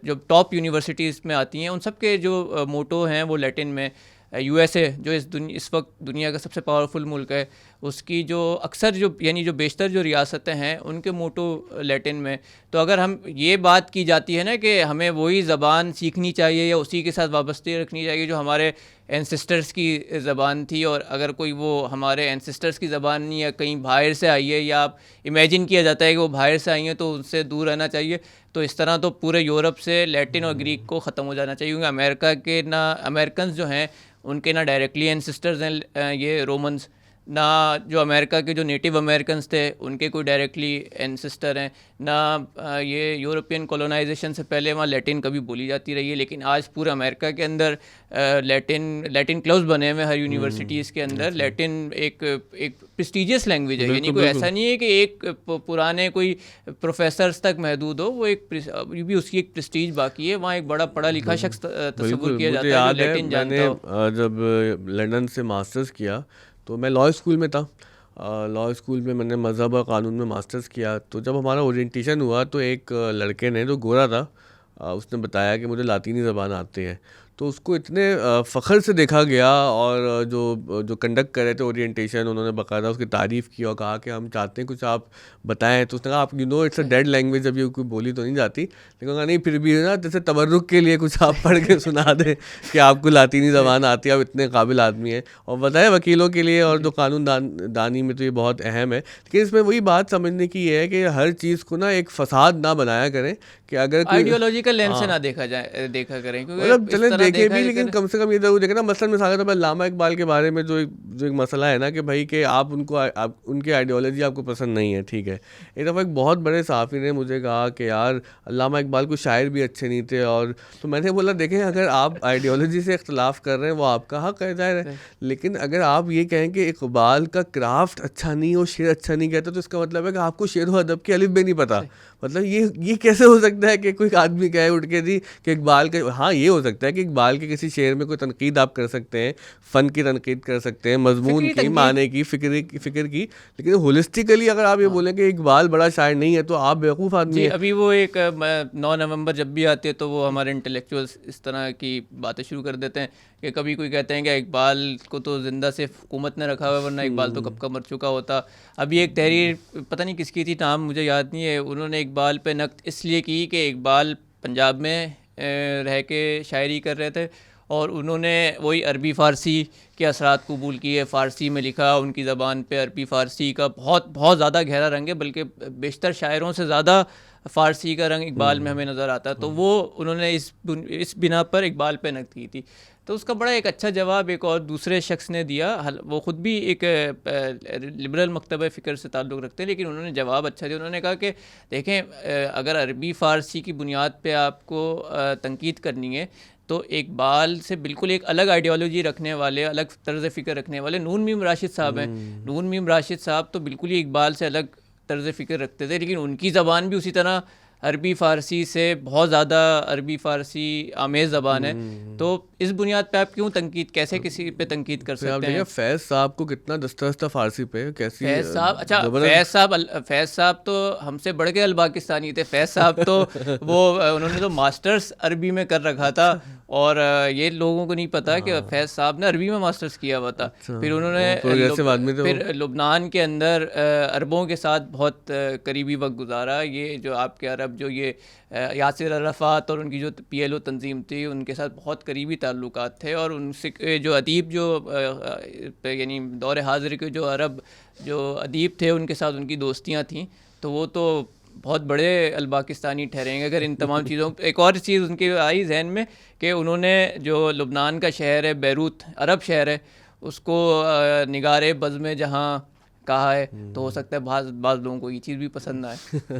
جو ٹاپ یونیورسٹیز میں آتی ہیں, ان سب کے جو موٹو ہیں وہ لیٹن میں. USA جو اس وقت دنیا کا سب سے پاورفل ملک ہے, اس کی جو اکثر جو یعنی جو بیشتر جو ریاستیں ہیں ان کے موٹو لیٹن میں. تو اگر ہم یہ بات کی جاتی ہے نا کہ ہمیں وہی زبان سیکھنی چاہیے یا اسی کے ساتھ وابستگی رکھنی چاہیے جو ہمارے اینسسٹرس کی زبان تھی, اور اگر کوئی وہ ہمارے اینسسٹرس کی زبان نہیں یا کہیں باہر سے آئی ہے یا آپ امیجن کیا جاتا ہے کہ وہ باہر سے آئی ہیں تو ان سے دور رہنا چاہیے, تو اس طرح تو پورے یورپ سے لیٹن اور گریک کو ختم ہو جانا چاہیے. کیونکہ امریکہ کے امریکنز جو ہیں ان کے نہ ڈائریکٹلی اینسسٹرز ہیں یہ رومنز, نہ جو امریکہ کے جو نیٹو امریکنز تھے ان کے کوئی ڈائریکٹلی اینسسٹر ہیں, نہ یہ یورپین کولونائزیشن سے پہلے وہاں لیٹن کبھی بولی جاتی رہی ہے. لیکن آج پورے امریکہ کے اندر لیٹن کلبز بنے ہوئے ہر یونیورسٹیز کے اندر. لیٹن ایک پریسٹیجیس لینگویج ہے, یعنی کوئی ایسا نہیں ہے کہ ایک پرانے کوئی پروفیسرز تک محدود ہو, وہ ایک بھی اس کی ایک پریسٹیج باقی ہے. وہاں ایک بڑا پڑھا لکھا شخص تصور کیا جاتا ہے جو لیٹن جانتا ہو. جب لندن سے ماسٹرز کیا تو میں لا اسکول میں تھا. لا اسکول میں میں نے مذہب اور قانون میں ماسٹرز کیا. تو جب ہمارا اورینٹیشن ہوا تو ایک لڑکے نے جو گورا تھا اس نے بتایا کہ مجھے لاطینی زبان آتی ہے. تو اس کو اتنے فخر سے دیکھا گیا, اور جو کنڈکٹ کر رہے تھے اورینٹیشن انہوں نے باقاعدہ اس کی تعریف کی اور کہا کہ ہم چاہتے ہیں کچھ آپ بتائیں. تو اس نے کہا آپ اٹس اے ڈیڈ لینگویج, جب یہ کوئی بولی تو نہیں جاتی, لیکن کہا نہیں پھر بھی نا جیسے تبرک کے لیے کچھ آپ پڑھ کے سنا دیں کہ آپ کو لاطینی زبان آتی ہے, آپ اتنے قابل آدمی ہیں. اور بتائیں وکیلوں کے لیے اور جو قانون دانی میں تو یہ بہت اہم ہے. لیکن اس میں وہی بات سمجھنے کی یہ ہے کہ ہر چیز کو نا ایک فساد نہ بنایا کریں, کہ اگر آئیڈیالوجیکل لینس سے نہ دیکھا کریں. مطلب چلیں دیکھیں بھی, لیکن کم سے کم یہ ضرور دیکھیں نا. مثلاً مثال کے طور پر علامہ اقبال کے بارے میں جو ایک مسئلہ ہے نا کہ بھائی کہ آپ ان کی آئیڈیالوجی آپ کو پسند نہیں ہے, ٹھیک ہے. ایک دفعہ ایک بہت بڑے صحافی نے مجھے کہا کہ یار علامہ اقبال کو شاعر بھی اچھے نہیں تھے, اور تو میں نے بولا دیکھیں اگر آپ آئیڈیالوجی سے اختلاف کر رہے ہیں وہ آپ کا حق ہے, ظاہر ہے. لیکن اگر آپ یہ کہیں کہ اقبال کا کرافٹ اچھا نہیں ہو, شعر اچھا نہیں کہتا, تو اس کا مطلب ہے کہ آپ کو شعر و ادب کی الف بے نہیں پتہ. مطلب یہ کیسے ہو سکتا ہے کہ کوئی آدمی کہے اٹھ کے جی کہ اقبال کے, ہاں یہ ہو سکتا ہے کہ اقبال کے کسی شعر میں کوئی تنقید آپ کر سکتے ہیں, فن کی تنقید کر سکتے ہیں, مضمون کی, معنی کی, فکر کی, لیکن ہولسٹیکلی اگر آپ یہ بولیں کہ اقبال بڑا شاعر نہیں ہے تو آپ بیوقوف آدمی ہیں. ابھی وہ ایک 9 نومبر جب بھی آتے تو وہ ہمارے انٹلیکچوئلس اس طرح کی باتیں شروع کر دیتے ہیں کہ کبھی کوئی کہتے ہیں کہ اقبال کو تو زندہ صرف حکومت نے رکھا ہوا ہے ورنہ اقبال تو کب کا مر چکا ہوتا. ابھی ایک تحریر پتہ نہیں کس کی تھی, نام مجھے یاد نہیں ہے, انہوں نے اقبال پہ نقد اس لیے کی کہ اقبال پنجاب میں رہ کے شاعری کر رہے تھے اور انہوں نے وہی عربی فارسی کے اثرات قبول کیے, فارسی میں لکھا, ان کی زبان پہ عربی فارسی کا بہت زیادہ گہرا رنگ ہے, بلکہ بیشتر شاعروں سے زیادہ فارسی کا رنگ اقبال میں ہمیں نظر آتا ہے. تو وہ انہوں نے اس بنا پر اقبال پہ نقد کی تھی. تو اس کا بڑا ایک اچھا جواب ایک اور دوسرے شخص نے دیا, وہ خود بھی ایک لبرل مکتبہ فکر سے تعلق رکھتے ہیں, لیکن انہوں نے جواب اچھا دیا. انہوں نے کہا کہ دیکھیں اگر عربی فارسی کی بنیاد پہ آپ کو تنقید کرنی ہے تو اقبال سے بالکل ایک الگ آئیڈیالوجی رکھنے والے, الگ طرز فکر رکھنے والے نون میم راشد صاحب ہیں. نون میم راشد صاحب تو بالکل ہی اقبال سے الگ طرز فکر رکھتے تھے, لیکن ان کی زبان بھی اسی طرح عربی فارسی سے بہت زیادہ عربی فارسی آمیز زبان ہے. تو اس بنیاد پہ آپ کیوں تنقید, کیسے کسی پہ تنقید کر سکتے ہیں؟ فیض صاحب کو کتنا دستہ فارسی پہ, کیسی فیض صاحب, اچھا فیض صاحب تو ہم سے بڑھ کے الپاکستانی تھے. فیض صاحب تو وہ انہوں نے تو ماسٹرز عربی میں کر رکھا تھا, اور یہ لوگوں کو نہیں پتا کہ فیض صاحب نے عربی میں ماسٹرز کیا ہوا تھا. پھر انہوں نے پھر لبنان کے اندر عربوں کے ساتھ بہت قریبی وقت گزارا. یہ جو آپ کے عرب جو یہ یاسر عرفات اور ان کی جو PLO تنظیم تھی ان کے ساتھ بہت قریبی تعلقات تھے, اور ان سے جو ادیب جو یعنی دور حاضر کے جو عرب جو ادیب تھے ان کے ساتھ ان کی دوستیاں تھیں, تو وہ تو بہت بڑے الپاکستانی ٹھہریں گے اگر ان تمام چیزوں. ایک اور چیز ان کی آئی ذہن میں کہ انہوں نے جو لبنان کا شہر ہے بیروت, عرب شہر ہے, اس کو نگار بزم جہاں کہا ہے, تو ہو سکتا ہے بعض لوگوں کو یہ چیز بھی پسند نہ آئے.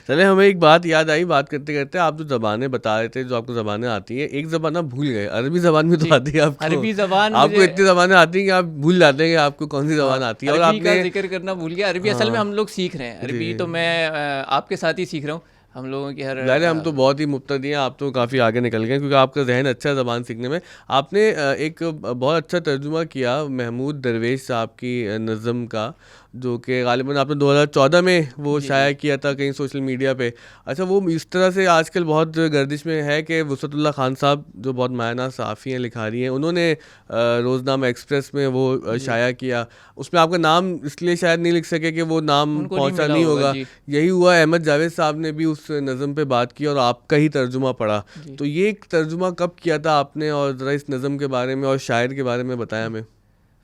چلے ہمیں ایک بات یاد آئی بات کرتے کرتے, آپ جو زبانیں بتا رہے تھے جو آپ کو زبانیں آتی ہیں, ایک زبان آپ بھول گئے, عربی زبان بھی تو آتی ہے آپ کو. عربی زبان آپ کو اتنی زبانیں آتی ہیں کہ آپ بھول جاتے ہیں کہ آپ کو کون سی زبان آتی ہے. اور آپ کا ذکر کرنا بھول گیا. عربی اصل میں ہم لوگ سیکھ رہے ہیں, عربی تو میں آپ کے ساتھ ہی سیکھ رہا ہوں. ہم لوگوں کی ہر ظاہر ہے ہم تو بہت ہی مبتدی ہیں, آپ تو کافی آگے نکل گئے کیونکہ آپ کا ذہن اچھا ہے زبان سیکھنے میں. آپ نے ایک بہت اچھا ترجمہ کیا محمود درویش صاحب کی نظم کا, جو کہ غالباً آپ نے 2014 میں وہ شائع کیا تھا کہیں سوشل میڈیا پہ. اچھا, وہ اس طرح سے آج کل بہت گردش میں ہے کہ وسعت اللہ خان صاحب جو بہت معنی صحافی ہیں, لکھاری ہیں, انہوں نے روزنامہ ایکسپریس میں وہ شائع کیا. اس میں آپ کا نام اس لیے شاید نہیں لکھ سکے کہ وہ نام پہنچا نہیں ہوگا. یہی ہوا احمد جاوید صاحب نے بھی اس نظم پہ بات کی اور آپ کا ہی ترجمہ پڑھا. تو یہ ترجمہ کب کیا تھا آپ نے, اور ذرا اس نظم کے بارے میں اور شاعر کے بارے میں بتایا ہمیں.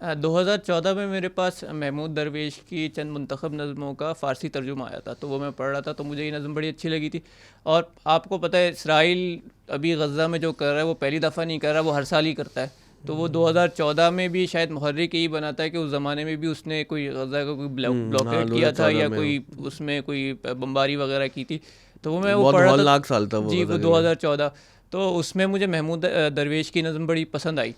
2014 میں میرے پاس محمود درویش کی چند منتخب نظموں کا فارسی ترجمہ آیا تھا, تو وہ میں پڑھ رہا تھا, تو مجھے یہ نظم بڑی اچھی لگی تھی. اور آپ کو پتہ ہے اسرائیل ابھی غزہ میں جو کر رہا ہے وہ پہلی دفعہ نہیں کر رہا, وہ ہر سال ہی کرتا ہے. تو وہ 2014 میں بھی شاید محرک یہی بناتا ہے کہ اس زمانے میں بھی اس نے کوئی غزہ کا کوئی بلاکیٹ کیا تھا یا کوئی اس میں کوئی بمباری وغیرہ کی تھی. تو وہ پڑھ رہا تھا جی, وہ 2014. تو اس میں مجھے محمود درویش کی نظم بڑی پسند آئی.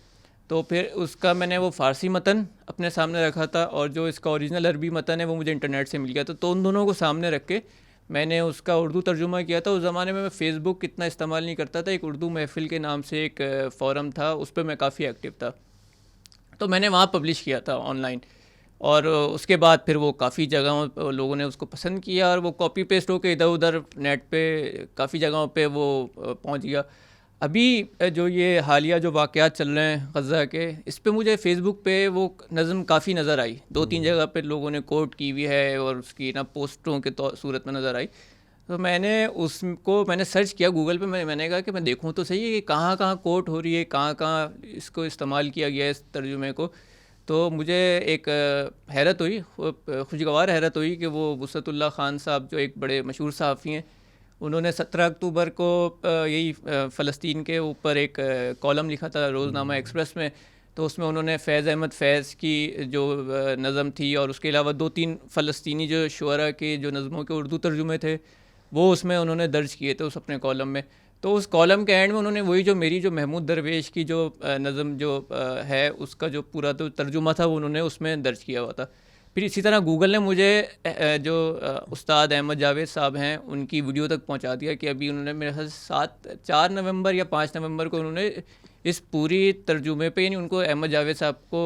تو پھر اس کا میں نے وہ فارسی متن اپنے سامنے رکھا تھا, اور جو اس کا اوریجنل عربی متن ہے وہ مجھے انٹرنیٹ سے مل گیا تھا. تو ان دونوں کو سامنے رکھ کے میں نے اس کا اردو ترجمہ کیا تھا. اس زمانے میں فیس بک اتنا استعمال نہیں کرتا تھا, ایک اردو محفل کے نام سے ایک فورم تھا, اس پہ میں کافی ایکٹیو تھا. تو میں نے وہاں پبلش کیا تھا آن لائن, اور اس کے بعد پھر وہ کافی جگہوں لوگوں نے اس کو پسند کیا, اور وہ کاپی پیسٹ ہو کے ادھر ادھر نیٹ پہ کافی جگہوں پہ وہ پہنچ گیا. ابھی جو یہ حالیہ جو واقعات چل رہے ہیں غزہ کے, اس پہ مجھے فیس بک پہ وہ نظم کافی نظر آئی. 2-3 جگہ پہ لوگوں نے کوٹ کی ہوئی ہے اور اس کی پوسٹوں کے صورت میں نظر آئی. تو میں نے سرچ کیا گوگل پہ, میں نے کہا کہ میں دیکھوں تو صحیح ہے کہ کہاں کہاں کوٹ ہو رہی ہے, کہاں کہاں اس کو استعمال کیا گیا ہے اس ترجمے کو. تو مجھے ایک حیرت ہوئی, خوشگوار حیرت ہوئی کہ وہ وسعت اللہ خان صاحب جو ایک بڑے مشہور صحافی ہیں, انہوں نے 17 اکتوبر کو یہی فلسطین کے اوپر ایک کالم لکھا تھا روزنامہ ایکسپریس میں. تو اس میں انہوں نے فیض احمد فیض کی جو نظم تھی, اور اس کے علاوہ 2-3 فلسطینی جو شعراء کے جو نظموں کے اردو ترجمے تھے وہ اس میں انہوں نے درج کیے تھے اس اپنے کالم میں. تو اس کالم کے اینڈ میں انہوں نے وہی جو میری جو محمود درویش کی جو نظم جو ہے اس کا جو پورا تو ترجمہ تھا وہ انہوں نے اس میں درج کیا ہوا تھا. پھر اسی طرح گوگل نے مجھے جو استاد احمد جاوید صاحب ہیں ان کی ویڈیو تک پہنچا دیا کہ ابھی انہوں نے میرے خیال 4 نومبر یا 5 نومبر کو انہوں نے اس پوری ترجمے پہ, یعنی ان کو احمد جاوید صاحب کو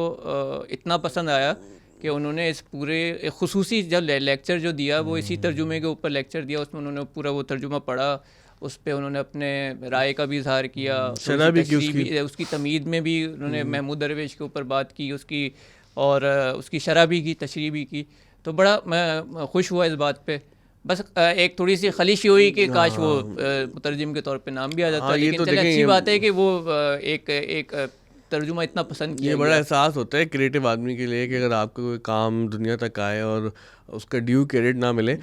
اتنا پسند آیا کہ انہوں نے اس پورے خصوصی جو لیکچر جو دیا وہ اسی ترجمے کے اوپر لیکچر دیا. اس میں انہوں نے پورا وہ ترجمہ پڑھا, اس پہ انہوں نے اپنے رائے کا بھی اظہار کیا, اس کی تمہید میں بھی انہوں نے محمود درویش کے اوپر بات کی اس کی, اور اس کی شرح بھی کی, تشریح بھی کی. تو بڑا میں خوش ہوا اس بات پہ. بس ایک تھوڑی سی خلیشی ہوئی کہ کاش وہ مترجم کے طور پہ نام بھی آ جاتا ہے, لیکن چلے اچھی بات ہے کہ وہ ایک ترجمہ اتنا پسند کیا. یہ بڑا احساس ہوتا ہے کریٹو آدمی کے لیے کہ اگر آپ کو کوئی کام دنیا تک آئے اور اس کا ڈیو کریڈٹ نہ ملے.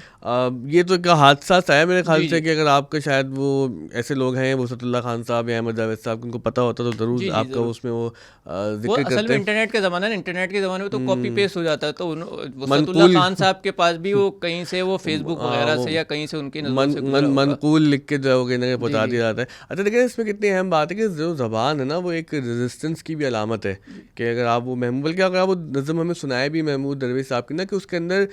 یہ تو ایک حادثہ سا ہے میرے خیال سے کہ اگر آپ کا شاید وہ ایسے لوگ ہیں وسعت اللہ خان صاحب یا احمد جاوید صاحب, ان کو پتہ ہوتا تو ضرور آپ کا اس میں وہ ذکر کرتے. اصل میں انٹرنیٹ کا زمانہ ہے, انٹرنیٹ کے زمانے میں تو کاپی پیسٹ ہو جاتا ہے. تو وسعت اللہ خان صاحب کے پاس بھی وہ کہیں سے وہ فیس بک وغیرہ سے یا کہیں سے ان کی منقول لکھ کے جو ہے پہنچا دیا جاتا ہے. اچھا دیکھیں اس میں کتنی اہم بات ہے کہ جو زبان ہے نا وہ ایک ریزسٹنس کی بھی علامت ہے. کہ اگر آپ وہ بلکہ اگر آپ وہ نظم ہمیں سنائے بھی محمود درویش صاحب کی نا, کہ اس کے اندر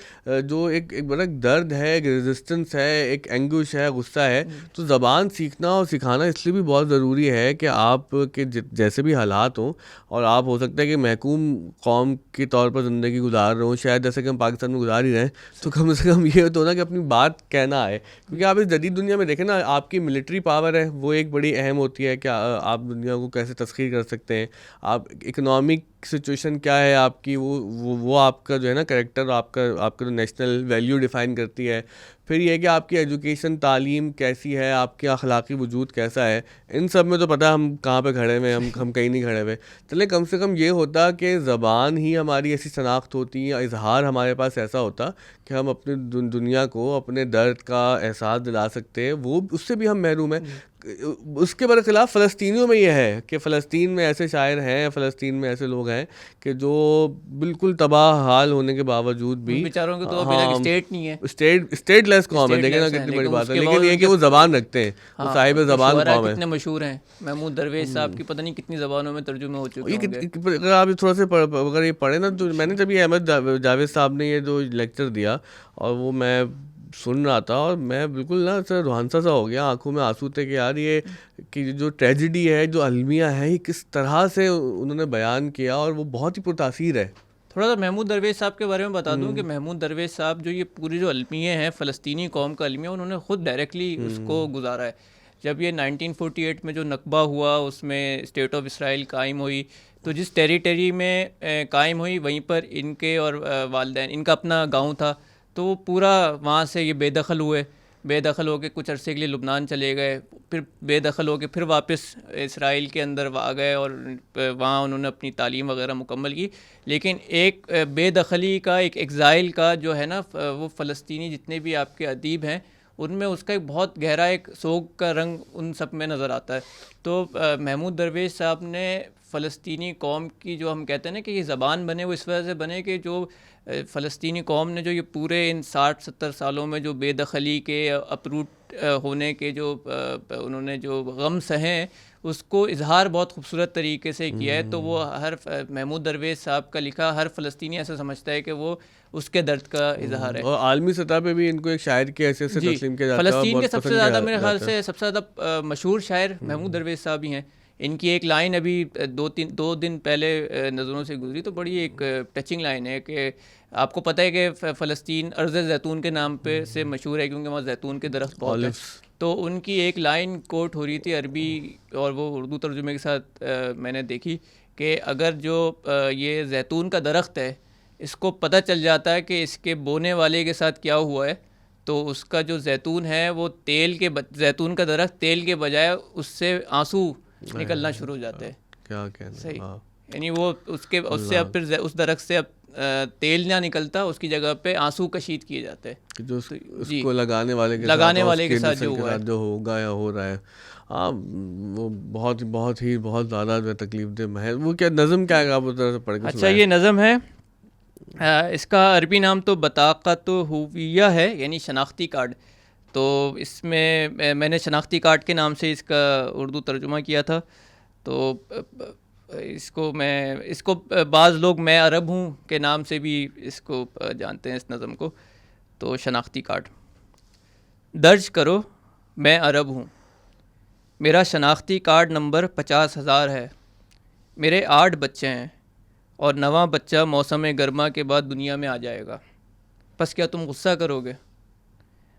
جو ایک بڑا درد ہے, ایک ریزسٹنس ہے, ایک اینگوش ہے, غصہ ہے. تو زبان سیکھنا اور سکھانا اس لیے بھی بہت ضروری ہے کہ آپ کے جیسے بھی حالات ہوں, اور آپ ہو سکتا ہے کہ محکوم قوم کے طور پر زندگی گزار رہے ہوں, شاید جیسے کہ ہم پاکستان میں گزار ہی رہے ہیں, تو کم سے کم یہ تو نا کہ اپنی بات کہنا آئے. کیونکہ آپ اس جدید دنیا میں دیکھیں نا, آپ کی ملٹری پاور ہے وہ ایک بڑی اہم ہوتی ہے کہ آپ دنیا کو کیسے تسخیر کر سکتے ہیں, آپ اکنامک سچویشن کیا ہے آپ کی, وہ آپ کا جو ہے نا کریکٹر, آپ کا جو نیشنل ویلیو ڈیفائن کرتی ہے. پھر یہ کہ آپ کی ایجوکیشن تعلیم کیسی ہے, آپ کے اخلاقی وجود کیسا ہے, ان سب میں تو پتہ ہے ہم کہاں پہ کھڑے ہوئے, ہم کہیں نہیں کھڑے ہوئے. چلیں کم سے کم یہ ہوتا کہ زبان ہی ہماری ایسی شناخت ہوتی, یا اظہار ہمارے پاس ایسا ہوتا کہ ہم اپنی دنیا کو اپنے درد کا احساس دلا سکتے ہیں. وہ اس سے بھی ہم محروم ہیں. اس کے برخلاف فلسطینیوں میں یہ ہے کہ فلسطین میں ایسے شاعر ہیں, فلسطین میں ایسے لوگ ہیں کہ جو بالکل تباہ حال ہونے کے باوجود بھی, بیچاروں کو تو ابھی تک اسٹیٹ نہیں ہے, اسٹیٹ لیس قوم ہے. دیکھیں نا کتنی بڑی بات ہے, لیکن یہ کہ وہ زبان رکھتے ہیں, وہ صاحب زبان قوم ہے. کتنے مشہور ہیں محمود درویش صاحب کی, پتہ نہیں کتنی زبانوں میں ترجمے ہو چکے ہیں. اگر آپ تھوڑا سا اگر یہ پڑھیں نا, تو میں نے جب یہ احمد جاوید صاحب نے یہ جو لیکچر دیا, اور وہ میں سن رہا تھا اور میں بالکل نا سر روحانسا سا ہو گیا, آنکھوں میں آنسو تھے کہ یار یہ کہ جو ٹریجڈی ہے, جو المیہ ہے, یہ کس طرح سے انہوں نے بیان کیا اور وہ بہت ہی پرتاثیر ہے. تھوڑا سا محمود درویش صاحب کے بارے میں بتا دوں کہ محمود درویش صاحب جو یہ پوری جو المیہ ہیں فلسطینی قوم کا المیہ, انہوں نے خود ڈائریکٹلی اس کو گزارا ہے. جب یہ 1948 میں جو نکبہ ہوا اس میں اسٹیٹ آف اسرائیل قائم ہوئی, تو جس ٹیریٹری میں قائم ہوئی وہیں پر ان کے اور والدین, ان کا اپنا گاؤں تھا, تو وہ پورا وہاں سے یہ بے دخل ہوئے, بے دخل ہو کے کچھ عرصے کے لیے لبنان چلے گئے, پھر بے دخل ہو کے پھر واپس اسرائیل کے اندر آ گئے اور وہاں انہوں نے اپنی تعلیم وغیرہ مکمل کی. لیکن ایک بے دخلی کا, ایک ایگزائل کا جو ہے نا, وہ فلسطینی جتنے بھی آپ کے ادیب ہیں ان میں اس کا ایک بہت گہرا ایک سوگ کا رنگ ان سب میں نظر آتا ہے. تو محمود درویش صاحب نے فلسطینی قوم کی جو ہم کہتے ہیں نا کہ یہ زبان بنے, وہ اس وجہ سے بنے کہ جو فلسطینی قوم نے جو یہ پورے ان 60-70 سالوں میں جو بے دخلی کے, اپروٹ ہونے کے جو انہوں نے جو غم سہیں, اس کو اظہار بہت خوبصورت طریقے سے کیا ہے. تو وہ ہر محمود درویش صاحب کا لکھا ہر فلسطینی ایسا سمجھتا ہے کہ وہ اس کے درد کا اظہار ہے. اور عالمی سطح پہ بھی ان کو ایک شاعر کی حیثیت سے تسلیم کیا جاتا ہے. فلسطین کے سب سے زیادہ میرے خیال سے سب سے زیادہ مشہور شاعر محمود درویش صاحب ہی ہیں. ان کی ایک لائن ابھی 2 دن پہلے نظروں سے گزری, تو بڑی ایک ٹچنگ لائن ہے کہ آپ کو پتہ ہے کہ فلسطین ارض زیتون کے نام پہ سے مشہور ہے کیونکہ وہاں زیتون کے درخت بہت ہیں. تو ان کی ایک لائن کوٹ ہو رہی تھی عربی اور وہ اردو ترجمے کے ساتھ میں نے دیکھی کہ اگر جو یہ زیتون کا درخت ہے اس کو پتہ چل جاتا ہے کہ اس کے بونے والے کے ساتھ کیا ہوا ہے, تو اس کا جو زیتون ہے وہ زیتون کا درخت تیل کے بجائے اس سے آنسو نکلنا شروع ہو جاتے ہیں. کیا کہنا, صحیح, یعنی وہ اس سے اب پھر اس درخت سے اب تیل نہ نکلتا, اس کی جگہ پہ آنسو کشید کیے جاتے ہیں جو اس کو لگانے والے کے ساتھ جو ہوگا یا ہو رہا ہے. ہاں وہ بہت زیادہ تکلیف دہ ہے. وہ کیا نظم کیا ہے آپ ذرا پڑھ کے. اچھا یہ نظم ہے, اس کا عربی نام تو بطاقت ہویہ ہے, یعنی شناختی کارڈ. تو اس میں نے شناختی کارڈ کے نام سے اس کا اردو ترجمہ کیا تھا. تو اس کو بعض لوگ میں عرب ہوں کے نام سے بھی اس کو جانتے ہیں, اس نظم کو. تو شناختی کارڈ. درج کرو میں عرب ہوں, میرا شناختی کارڈ نمبر 50,000 ہے. میرے 8 بچے ہیں اور 9واں بچہ موسم گرما کے بعد دنیا میں آ جائے گا. پس کیا تم غصہ کرو گے؟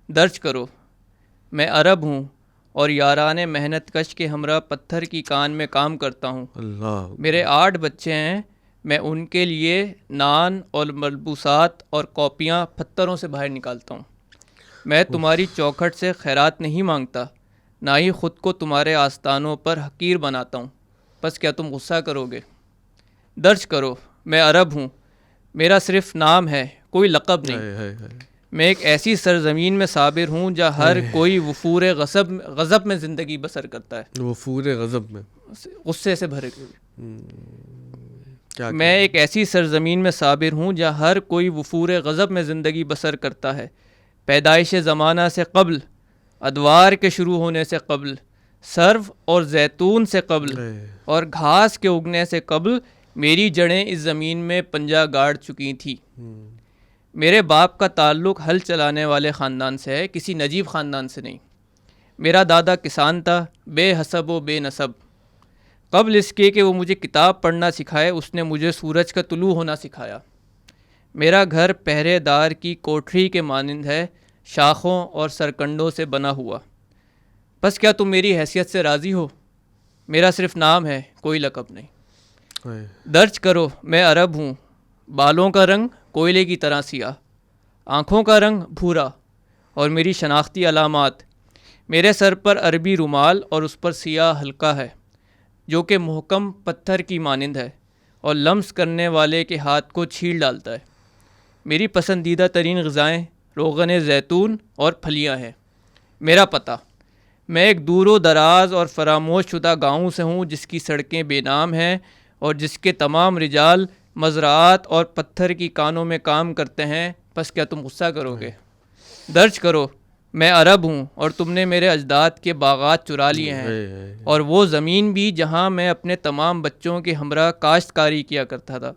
درج کرو میں عرب ہوں اور یاران محنت کش کے ہمراہ پتھر کی کان میں کام کرتا ہوں. میرے 8 بچے ہیں, میں ان کے لیے نان اور ملبوسات اور کاپیاں پتھروں سے باہر نکالتا ہوں. میں تمہاری چوکھٹ سے خیرات نہیں مانگتا, نہ ہی خود کو تمہارے آستانوں پر حقیر بناتا ہوں. پس کیا تم غصہ کرو گے؟ درج کرو میں عرب ہوں, میرا صرف نام ہے, کوئی لقب نہیں. میں ایک ایسی سرزمین میں صابر ہوں جہاں ہر کوئی وفور غضب میں زندگی بسر کرتا ہے. وفور غضب میں, غصے سے بھرے. میں ایک ایسی سرزمین میں صابر ہوں جہاں ہر کوئی وفور غضب میں زندگی بسر کرتا ہے. پیدائش زمانہ سے قبل, ادوار کے شروع ہونے سے قبل, سرو اور زیتون سے قبل اور گھاس کے اگنے سے قبل میری جڑیں اس زمین میں پنجہ گاڑ چکی تھی. میرے باپ کا تعلق ہل چلانے والے خاندان سے ہے, کسی نجیب خاندان سے نہیں. میرا دادا کسان تھا, بے حسب و بے نسب. قبل اس کے کہ وہ مجھے کتاب پڑھنا سکھائے, اس نے مجھے سورج کا طلوع ہونا سکھایا. میرا گھر پہرے دار کی کوٹری کے مانند ہے, شاخوں اور سرکنڈوں سے بنا ہوا. بس کیا تم میری حیثیت سے راضی ہو؟ میرا صرف نام ہے, کوئی لقب نہیں. درج کرو میں عرب ہوں, بالوں کا رنگ کوئلے کی طرح سیاہ, آنکھوں کا رنگ بھورا, اور میری شناختی علامات, میرے سر پر عربی رومال اور اس پر سیاہ حلقہ ہے جو کہ محکم پتھر کی مانند ہے اور لمس کرنے والے کے ہاتھ کو چھیل ڈالتا ہے. میری پسندیدہ ترین غذائیں روغن زیتون اور پھلیاں ہیں. میرا پتہ, میں ایک دور و دراز اور فراموش شدہ گاؤں سے ہوں جس کی سڑکیں بے نام ہیں اور جس کے تمام رجال مزرعات اور پتھر کی کانوں میں کام کرتے ہیں. پس کیا تم غصہ کرو گے؟ درج کرو میں عرب ہوں اور تم نے میرے اجداد کے باغات چرا لیے ہیں, اور وہ زمین بھی جہاں میں اپنے تمام بچوں کے ہمراہ کاشتکاری کیا کرتا تھا.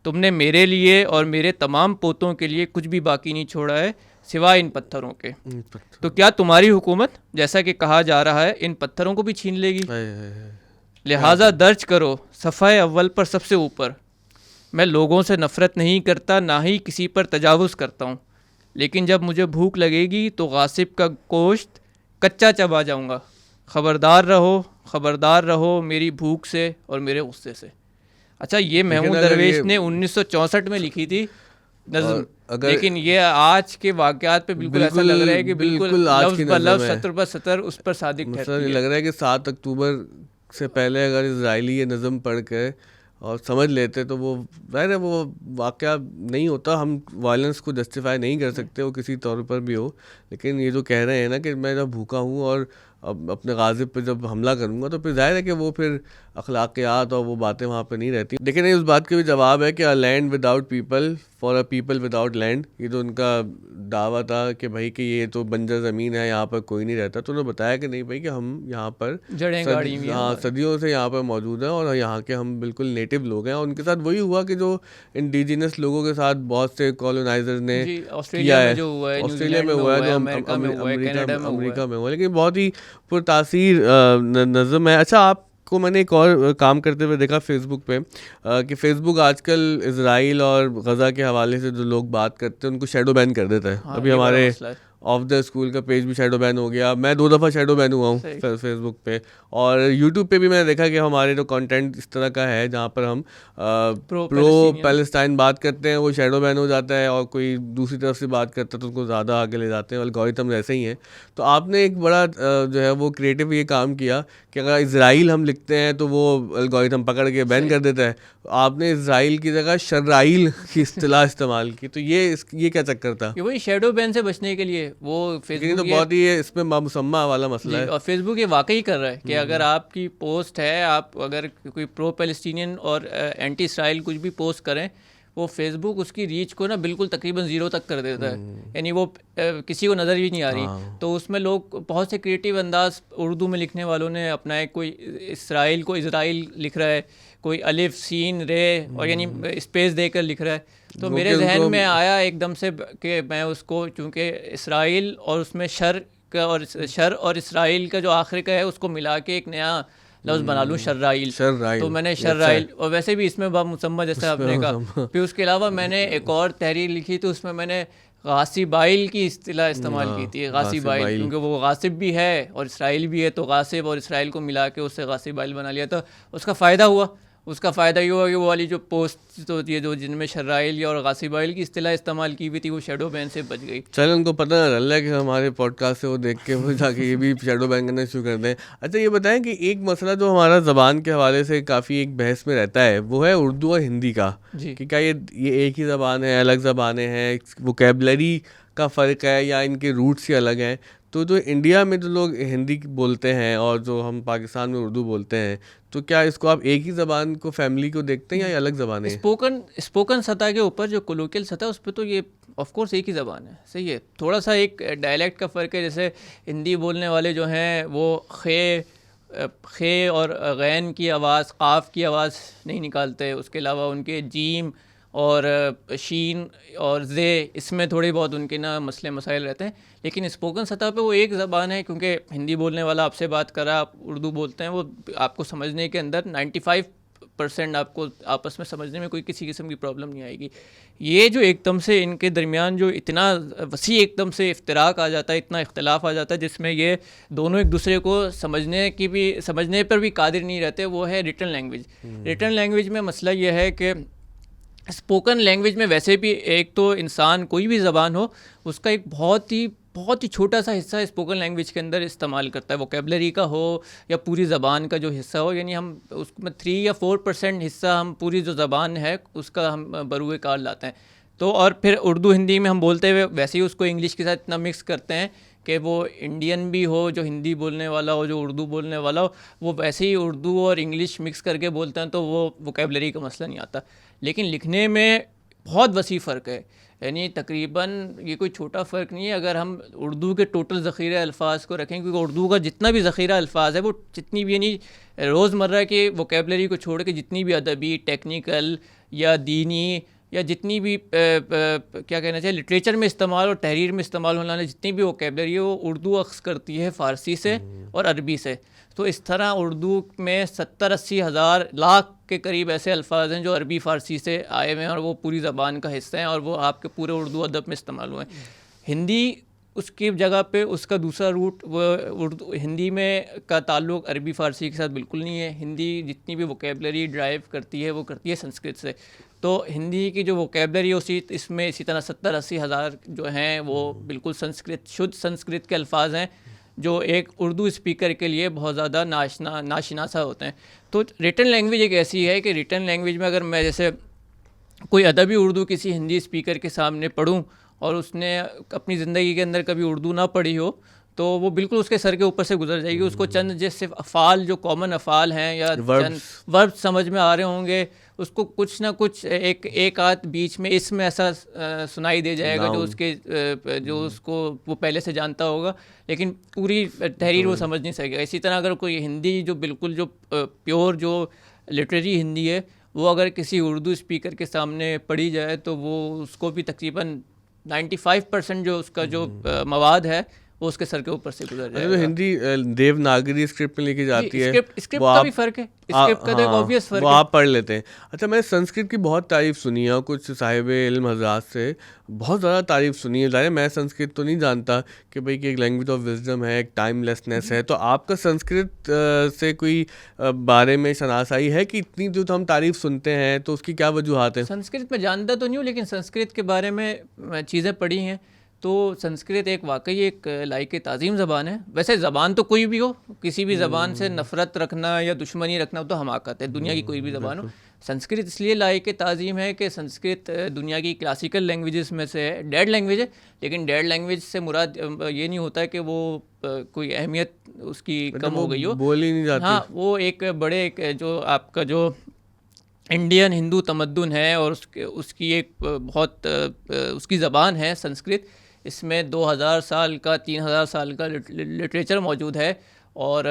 تم نے میرے لیے اور میرے تمام پوتوں کے لیے کچھ بھی باقی نہیں چھوڑا ہے سوائے ان پتھروں کے. تو کیا تمہاری حکومت جیسا کہ کہا جا رہا ہے ان پتھروں کو بھی چھین لے گی؟ لہٰذا درج کرو صفحہ اول پر سب سے اوپر، میں لوگوں سے نفرت نہیں کرتا، نہ ہی کسی پر تجاوز کرتا ہوں، لیکن جب مجھے بھوک لگے گی تو غاصب کا گوشت کچا چبا جاؤں گا. خبردار رہو میری بھوک سے اور میرے غصے سے. اچھا یہ محمود درویش نے 1964 میں لکھی تھی نظم، لیکن یہ آج کے واقعات پہ بالکل ایسا لگ رہا ہے کہ بالکل لفظ بہ لفظ سطر بہ سطر اس پر صادق ٹھہرتی ہے. لگ رہا ہے کہ 7 اکتوبر سے پہلے اگر اسرائیلی یہ نظم پڑھ کے اور سمجھ لیتے تو وہ ظاہر ہے وہ واقعہ نہیں ہوتا. ہم وائلنس کو جسٹیفائی نہیں کر سکتے وہ کسی طور پر بھی ہو، لیکن یہ جو کہہ رہے ہیں نا کہ میں جب بھوکا ہوں اور اب اپنے غاضب پہ جب حملہ کروں گا تو پھر ظاہر ہے کہ وہ پھر اخلاقیات اور وہ باتیں وہاں پہ نہیں رہتی. لیکن اس بات کے بھی جواب ہے کہ a land without people for a people without land, یہ جو ان کا دعویٰ تھا کہ بھائی کہ یہ تو بنجر زمین ہے، یہاں پر کوئی نہیں رہتا، تو انہوں نے بتایا کہ نہیں بھائی کہ ہم یہاں پر صدیوں سے یہاں پر موجود ہیں اور یہاں کے ہم بالکل نیٹو لوگ ہیں. اور ان کے ساتھ وہی ہوا کہ جو انڈیجنس لوگوں کے ساتھ بہت سے کالونائزر نے کیا ہے، آسٹریلیا میں ہوا ہے، جو امریکہ میں ہوا، لیکن بہت ہی پرتاثیر نظم ہے. اچھا آپ کو میں نے ایک اور کام کرتے ہوئے دیکھا فیس بک پہ کہ فیس بک آج کل اسرائیل اور غزہ کے حوالے سے جو لوگ بات کرتے ہیں ان کو شیڈو بین کر دیتا ہے. ابھی ہمارے آف دا اسکول کا پیج بھی شیڈو بین ہو گیا. میں 2 دفعہ شیڈو بین ہوا ہوں فیس بک پہ، اور یوٹیوب پہ بھی میں نے دیکھا کہ ہمارے جو کانٹینٹ اس طرح کا ہے جہاں پر ہم پرو پیلسٹائن بات کرتے ہیں وہ شیڈو بین ہو جاتا ہے، اور کوئی دوسری طرف سے بات کرتا ہے تو اس کو زیادہ آگے لے جاتے ہیں. الگورتھم ایسے ہی ہیں. تو آپ نے ایک بڑا جو ہے وہ کریٹو یہ کام کیا کہ اگر اسرائیل ہم لکھتے ہیں تو وہ الگورتھم پکڑ کے بین کر دیتا ہے. آپ نے اسرائیل کی جگہ شرائیل کی اصطلاح استعمال کی، تو یہ کیا چکر تھا؟ وہی شیڈو بین سے بچنے کے لیے وہ فیس بک تو بہت ہی اس میں مسمہ والا مسئلہ ہے. اور فیس بک یہ واقعی کر رہا ہے کہ اگر آپ کی پوسٹ ہے، آپ اگر کوئی پرو پیلسٹینین اور اینٹی اسرائیل کچھ بھی پوسٹ کریں، وہ فیس بک اس کی ریچ کو نا بالکل تقریباً 0 تک کر دیتا ہے، یعنی وہ کسی کو نظر بھی نہیں آ رہی. تو اس میں لوگ بہت سے کریٹیو انداز اردو میں لکھنے والوں نے اپنائے. کوئی اسرائیل کو اسرائیل لکھ رہا ہے، کوئی الف سین رے اور یعنی اسپیس دے کر لکھ رہا ہے. تو میرے ذہن میں آیا ایک دم سے کہ میں اس کو، چونکہ اسرائیل اور اس میں شر اور اسرائیل کا جو آخر کا ہے اس کو ملا کے ایک نیا لفظ بنا لوں، شرائیل. تو میں نے شرائیل، اور ویسے بھی اس میں باب مسمہ جیسا آپ نے کہا. پھر اس کے علاوہ میں نے ایک اور تحریر لکھی تو اس میں نے غاصبائل کی اصطلاح استعمال کی تھی. غاصبائل کیونکہ وہ غاصب بھی ہے اور اسرائیل بھی ہے، تو غاصب اور اسرائیل کو ملا کے اس سے غاصبائل بنا لیا. تو اس کا فائدہ ہوا. اس کا فائدہ یہ ہوا کہ وہ والی جو پوسٹ ہوتی ہے جو جن میں شرائل اور غاصبائل کی اصطلاح استعمال کی ہوئی تھی وہ شیڈو بین سے بچ گئی. چلے ان کو پتہ نہ چل رہا ہے کہ ہمارے پوڈ کاسٹ سے وہ دیکھ کے وہ جا کے یہ بھی شیڈو بین کرنا شروع کر دیں. اچھا یہ بتائیں کہ ایک مسئلہ جو ہمارا زبان کے حوالے سے کافی ایک بحث میں رہتا ہے وہ ہے اردو اور ہندی کا، کہ کیا یہ ایک ہی زبان ہے، الگ زبانیں ہیں، ووکیبلری کا فرق ہے یا ان کے روٹس ہی الگ ہیں. تو جو انڈیا میں جو لوگ ہندی بولتے ہیں اور جو ہم پاکستان میں اردو بولتے ہیں، تو کیا اس کو آپ ایک ہی زبان کو فیملی کو دیکھتے ہیں یا الگ زبانیں؟ اسپوکن سطح کے اوپر جو کولوکیل سطح اس پہ تو یہ آف کورس ایک ہی زبان ہے. صحیح ہے، تھوڑا سا ایک ڈائلیکٹ کا فرق ہے. جیسے ہندی بولنے والے جو ہیں وہ خے اور غین کی آواز، قاف کی آواز نہیں نکالتے. اس کے علاوہ ان کے جیم اور شین اور زے اس میں تھوڑی بہت ان کے نا مسئلے مسائل رہتے ہیں. لیکن اسپوکن سطح پہ وہ ایک زبان ہے، کیونکہ ہندی بولنے والا آپ سے بات کر رہا، آپ اردو بولتے ہیں، وہ آپ کو سمجھنے کے اندر 95% آپ کو آپس میں سمجھنے میں کوئی کسی قسم کی پرابلم نہیں آئے گی. یہ جو ایک دم سے ان کے درمیان جو اتنا وسیع ایک دم سے افتراق آ جاتا ہے، اتنا اختلاف آ جاتا ہے جس میں یہ دونوں ایک دوسرے کو سمجھنے پر بھی قادر نہیں رہتے، وہ ہے ریٹن لینگویج. ریٹن لینگویج میں مسئلہ یہ ہے کہ اسپوکن لینگویج میں ویسے بھی ایک تو انسان کوئی بھی زبان ہو اس کا ایک بہت ہی چھوٹا سا حصہ اسپوکن لینگویج کے اندر استعمال کرتا ہے، ووکیبلری کا ہو یا پوری زبان کا جو حصہ ہو. یعنی ہم اس میں 3 یا 4% حصہ ہم پوری جو زبان ہے اس کا ہم بروئے کار لاتے ہیں. تو اور پھر اردو ہندی میں ہم بولتے ہوئے ویسے ہی اس کو انگلش کے ساتھ اتنا مکس کرتے ہیں کہ وہ انڈین بھی ہو جو ہندی بولنے والا ہو، جو اردو بولنے والا ہو، وہ ویسے ہی اردو اور انگلش مکس کر کے بولتے ہیں، تو وہ ووکیبلری کا مسئلہ نہیں آتا. لیکن لکھنے میں بہت وسیع فرق ہے. یعنی تقریباً یہ کوئی چھوٹا فرق نہیں ہے. اگر ہم اردو کے ٹوٹل ذخیرہ الفاظ کو رکھیں، کیونکہ اردو کا جتنا بھی ذخیرہ الفاظ ہے وہ جتنی بھی یعنی روز مرہ کے ووکیبلری کو چھوڑ کے جتنی بھی ادبی، ٹیکنیکل یا دینی یا جتنی بھی کیا کہنا چاہیے لٹریچر میں استعمال اور تحریر میں استعمال ہونے والے جتنی بھی ووکیبلری ہے وہ اردو اخذ کرتی ہے فارسی سے اور عربی سے. تو اس طرح اردو میں 70-80 ہزار لاکھ کے قریب ایسے الفاظ ہیں جو عربی فارسی سے آئے ہوئے ہیں اور وہ پوری زبان کا حصہ ہیں اور وہ آپ کے پورے اردو ادب میں استعمال ہوئے ہیں. ہندی اس کی جگہ پہ اس کا دوسرا روٹ وہ اردو ہندی میں کا تعلق عربی فارسی کے ساتھ بالکل نہیں ہے. ہندی جتنی بھی ووکیبلری ڈرائیو کرتی ہے وہ کرتی ہے سنسکرت سے. تو ہندی کی جو ووکیبلری اس میں اسی طرح 70-80 ہزار جو ہیں وہ بالکل سنسکرت شدھ سنسکرت کے الفاظ ہیں جو ایک اردو اسپیکر کے لیے بہت زیادہ ناشناسا ہوتے ہیں. تو ریٹن لینگویج ایک ایسی ہے کہ ریٹن لینگویج میں اگر میں جیسے کوئی ادبی اردو کسی ہندی اسپیکر کے سامنے پڑھوں اور اس نے اپنی زندگی کے اندر کبھی اردو نہ پڑھی ہو تو وہ بالکل اس کے سر کے اوپر سے گزر جائے گی. اس کو چند جیسے افعال جو کامن افعال ہیں یا چند ورب سمجھ میں آ رہے ہوں گے اس کو کچھ نہ کچھ ایک آدھ بیچ میں اس میں ایسا سنائی دے جائے گا جو اس کو وہ پہلے سے جانتا ہوگا لیکن پوری تحریر وہ سمجھ نہیں سکے گا. اسی طرح اگر کوئی ہندی جو بالکل جو پیور جو لٹریری ہندی ہے وہ اگر کسی اردو اسپیکر کے سامنے پڑھی جائے تو وہ اس کو بھی تقریباً 95% جو اس کا جو مواد ہے وہ اس کے سر کے اوپر سے گزر جائے گا. ہندی دیوناگری اسکرپٹ میں لکھی جاتی ہے, اسکرپٹ کا بھی فرق ہے, اسکرپٹ کا تو ایک آبویس فرق ہے, وہ آپ پڑھ لیتے ہیں. اچھا میں نے سنسکرت کی بہت تعریف سنی ہے اور کچھ صاحب علم حضرات سے بہت زیادہ تعریف سنی ہے. ظاہر میں سنسکرت تو نہیں جانتا کہ بھئی کہ ایک لینگویج آف وزڈم ہے, ایک ٹائم لیسنس ہے. تو آپ کا سنسکرت سے کوئی بارے میں شناسائی ہے کہ اتنی جو ہم تعریف سنتے ہیں تو اس کی کیا وجوہات ہیں؟ سنسکرت میں جانتا تو نہیں ہوں لیکن سنسکرت کے بارے میں چیزیں پڑھی ہیں. تو سنسکرت ایک واقعی ایک لائق تعظیم زبان ہے. ویسے زبان تو کوئی بھی ہو, کسی بھی زبان سے نفرت رکھنا یا دشمنی رکھنا تو حماقت ہے, دنیا کی کوئی بھی زبان ہو. سنسکرت اس لیے لائق تعظیم ہے کہ سنسکرت دنیا کی کلاسیکل لینگویجز میں سے ڈیڈ لینگویج ہے, لیکن ڈیڈ لینگویج سے مراد یہ نہیں ہوتا کہ وہ کوئی اہمیت اس کی کم ہو گئی ہو, بولی نہیں جاتی. ہاں وہ ایک بڑے جو آپ کا جو انڈین ہندو تمدن ہے اور اس کی ایک بہت اس کی زبان ہے سنسکرت. اس میں 2000 سال کا 3000 سال کا لٹریچر موجود ہے اور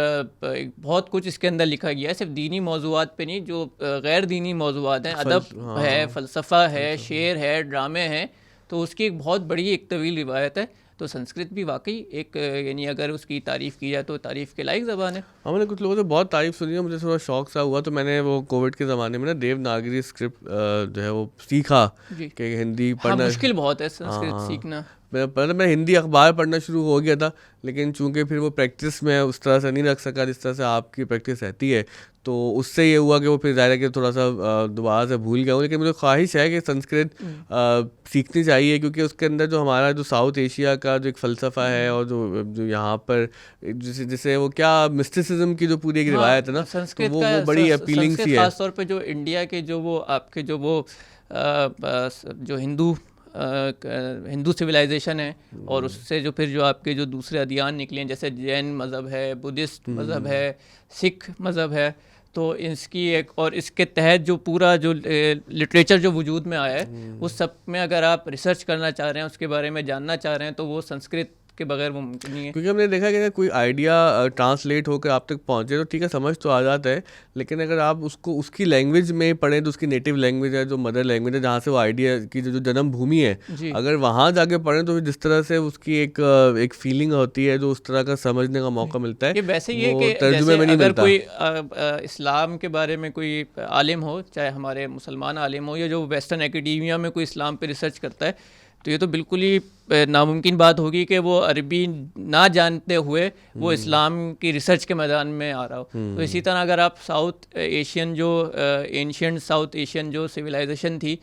بہت کچھ اس کے اندر لکھا گیا ہے, صرف دینی موضوعات پہ نہیں, جو غیر دینی موضوعات ہیں, ادب ہے, فلسفہ ہے, شعر ہے, ڈرامے ہیں, تو اس کی ایک بہت بڑی ایک طویل روایت ہے. تو سنسکرت بھی واقعی ایک یعنی اگر اس کی تعریف کی جائے تو تعریف کے لائق زبان ہے. ہم نے کچھ لوگوں سے بہت تعریف سنی ہے, مجھے تھوڑا شوق سا ہوا تو میں نے وہ کووڈ کے زمانے میں نا دیوناگری اسکرپٹ جو ہے وہ سیکھا کہ ہندی پڑھنا مشکل بہت ہے سنسکرت سیکھنا. میں ہندی اخبار پڑھنا شروع ہو گیا تھا لیکن چونکہ پھر وہ پریکٹس میں اس طرح سے نہیں رکھ سکا جس طرح سے آپ کی پریکٹس رہتی ہے, تو اس سے یہ ہوا کہ وہ پھر ظاہر ہے کہ تھوڑا سا دوبارہ سے بھول گیا ہوں. لیکن مجھے خواہش ہے کہ سنسکرت سیکھنی چاہیے کیونکہ اس کے اندر جو ہمارا جو ساؤتھ ایشیا کا جو ایک فلسفہ ہے اور جو یہاں پر جسے وہ کیا مسٹسزم کی جو پوری ایک روایت ہے نا, وہ بڑی اپیلنگ سی ہے. خاص طور پہ جو انڈیا کے جو وہ آپ کے جو وہ جو ہندو سویلائزیشن ہے اور اس سے جو پھر جو آپ کے جو دوسرے ادیان نکلے ہیں جیسے جین مذہب ہے, بدھسٹ مذہب ہے, سکھ مذہب ہے, تو اس کی ایک اور اس کے تحت جو پورا جو لٹریچر جو وجود میں آیا ہے اس سب میں اگر آپ ریسرچ کرنا چاہ رہے ہیں, اس کے بارے میں جاننا چاہ رہے ہیں تو وہ سنسکرت کے بغیر وہ ممکن نہیں ہے. کیونکہ ہم نے دیکھا کہ کوئی آئیڈیا ٹرانسلیٹ ہو کر آپ تک پہنچے تو ٹھیک ہے سمجھ تو آ جاتا ہے, لیکن اگر آپ اس کو اس کی لینگویج میں پڑھیں تو اس کی نیٹو لینگویج ہے, جو مدر لینگویج ہے, جہاں سے وہ آئیڈیا کی جو جنم بھومی ہے, اگر وہاں جا کے پڑھیں تو جس طرح سے اس کی ایک فیلنگ ہوتی ہے, جو اس طرح کا سمجھنے کا موقع ملتا ہے, ویسے یہ کہ ترجمے میں نہیں ملتا. کوئی اسلام کے بارے میں کوئی عالم ہو, چاہے ہمارے مسلمان عالم ہو یا جو ویسٹرن اکیڈیمیا میں کوئی اسلام پہ ریسرچ کرتا ہے, تو یہ تو بالکل ہی ناممکن بات ہوگی کہ وہ عربی نہ جانتے ہوئے وہ اسلام کی ریسرچ کے میدان میں آ رہا ہو. تو اسی طرح اگر آپ ساؤتھ ایشین جو اینشینٹ ساؤتھ ایشین جو سویلائزیشن تھی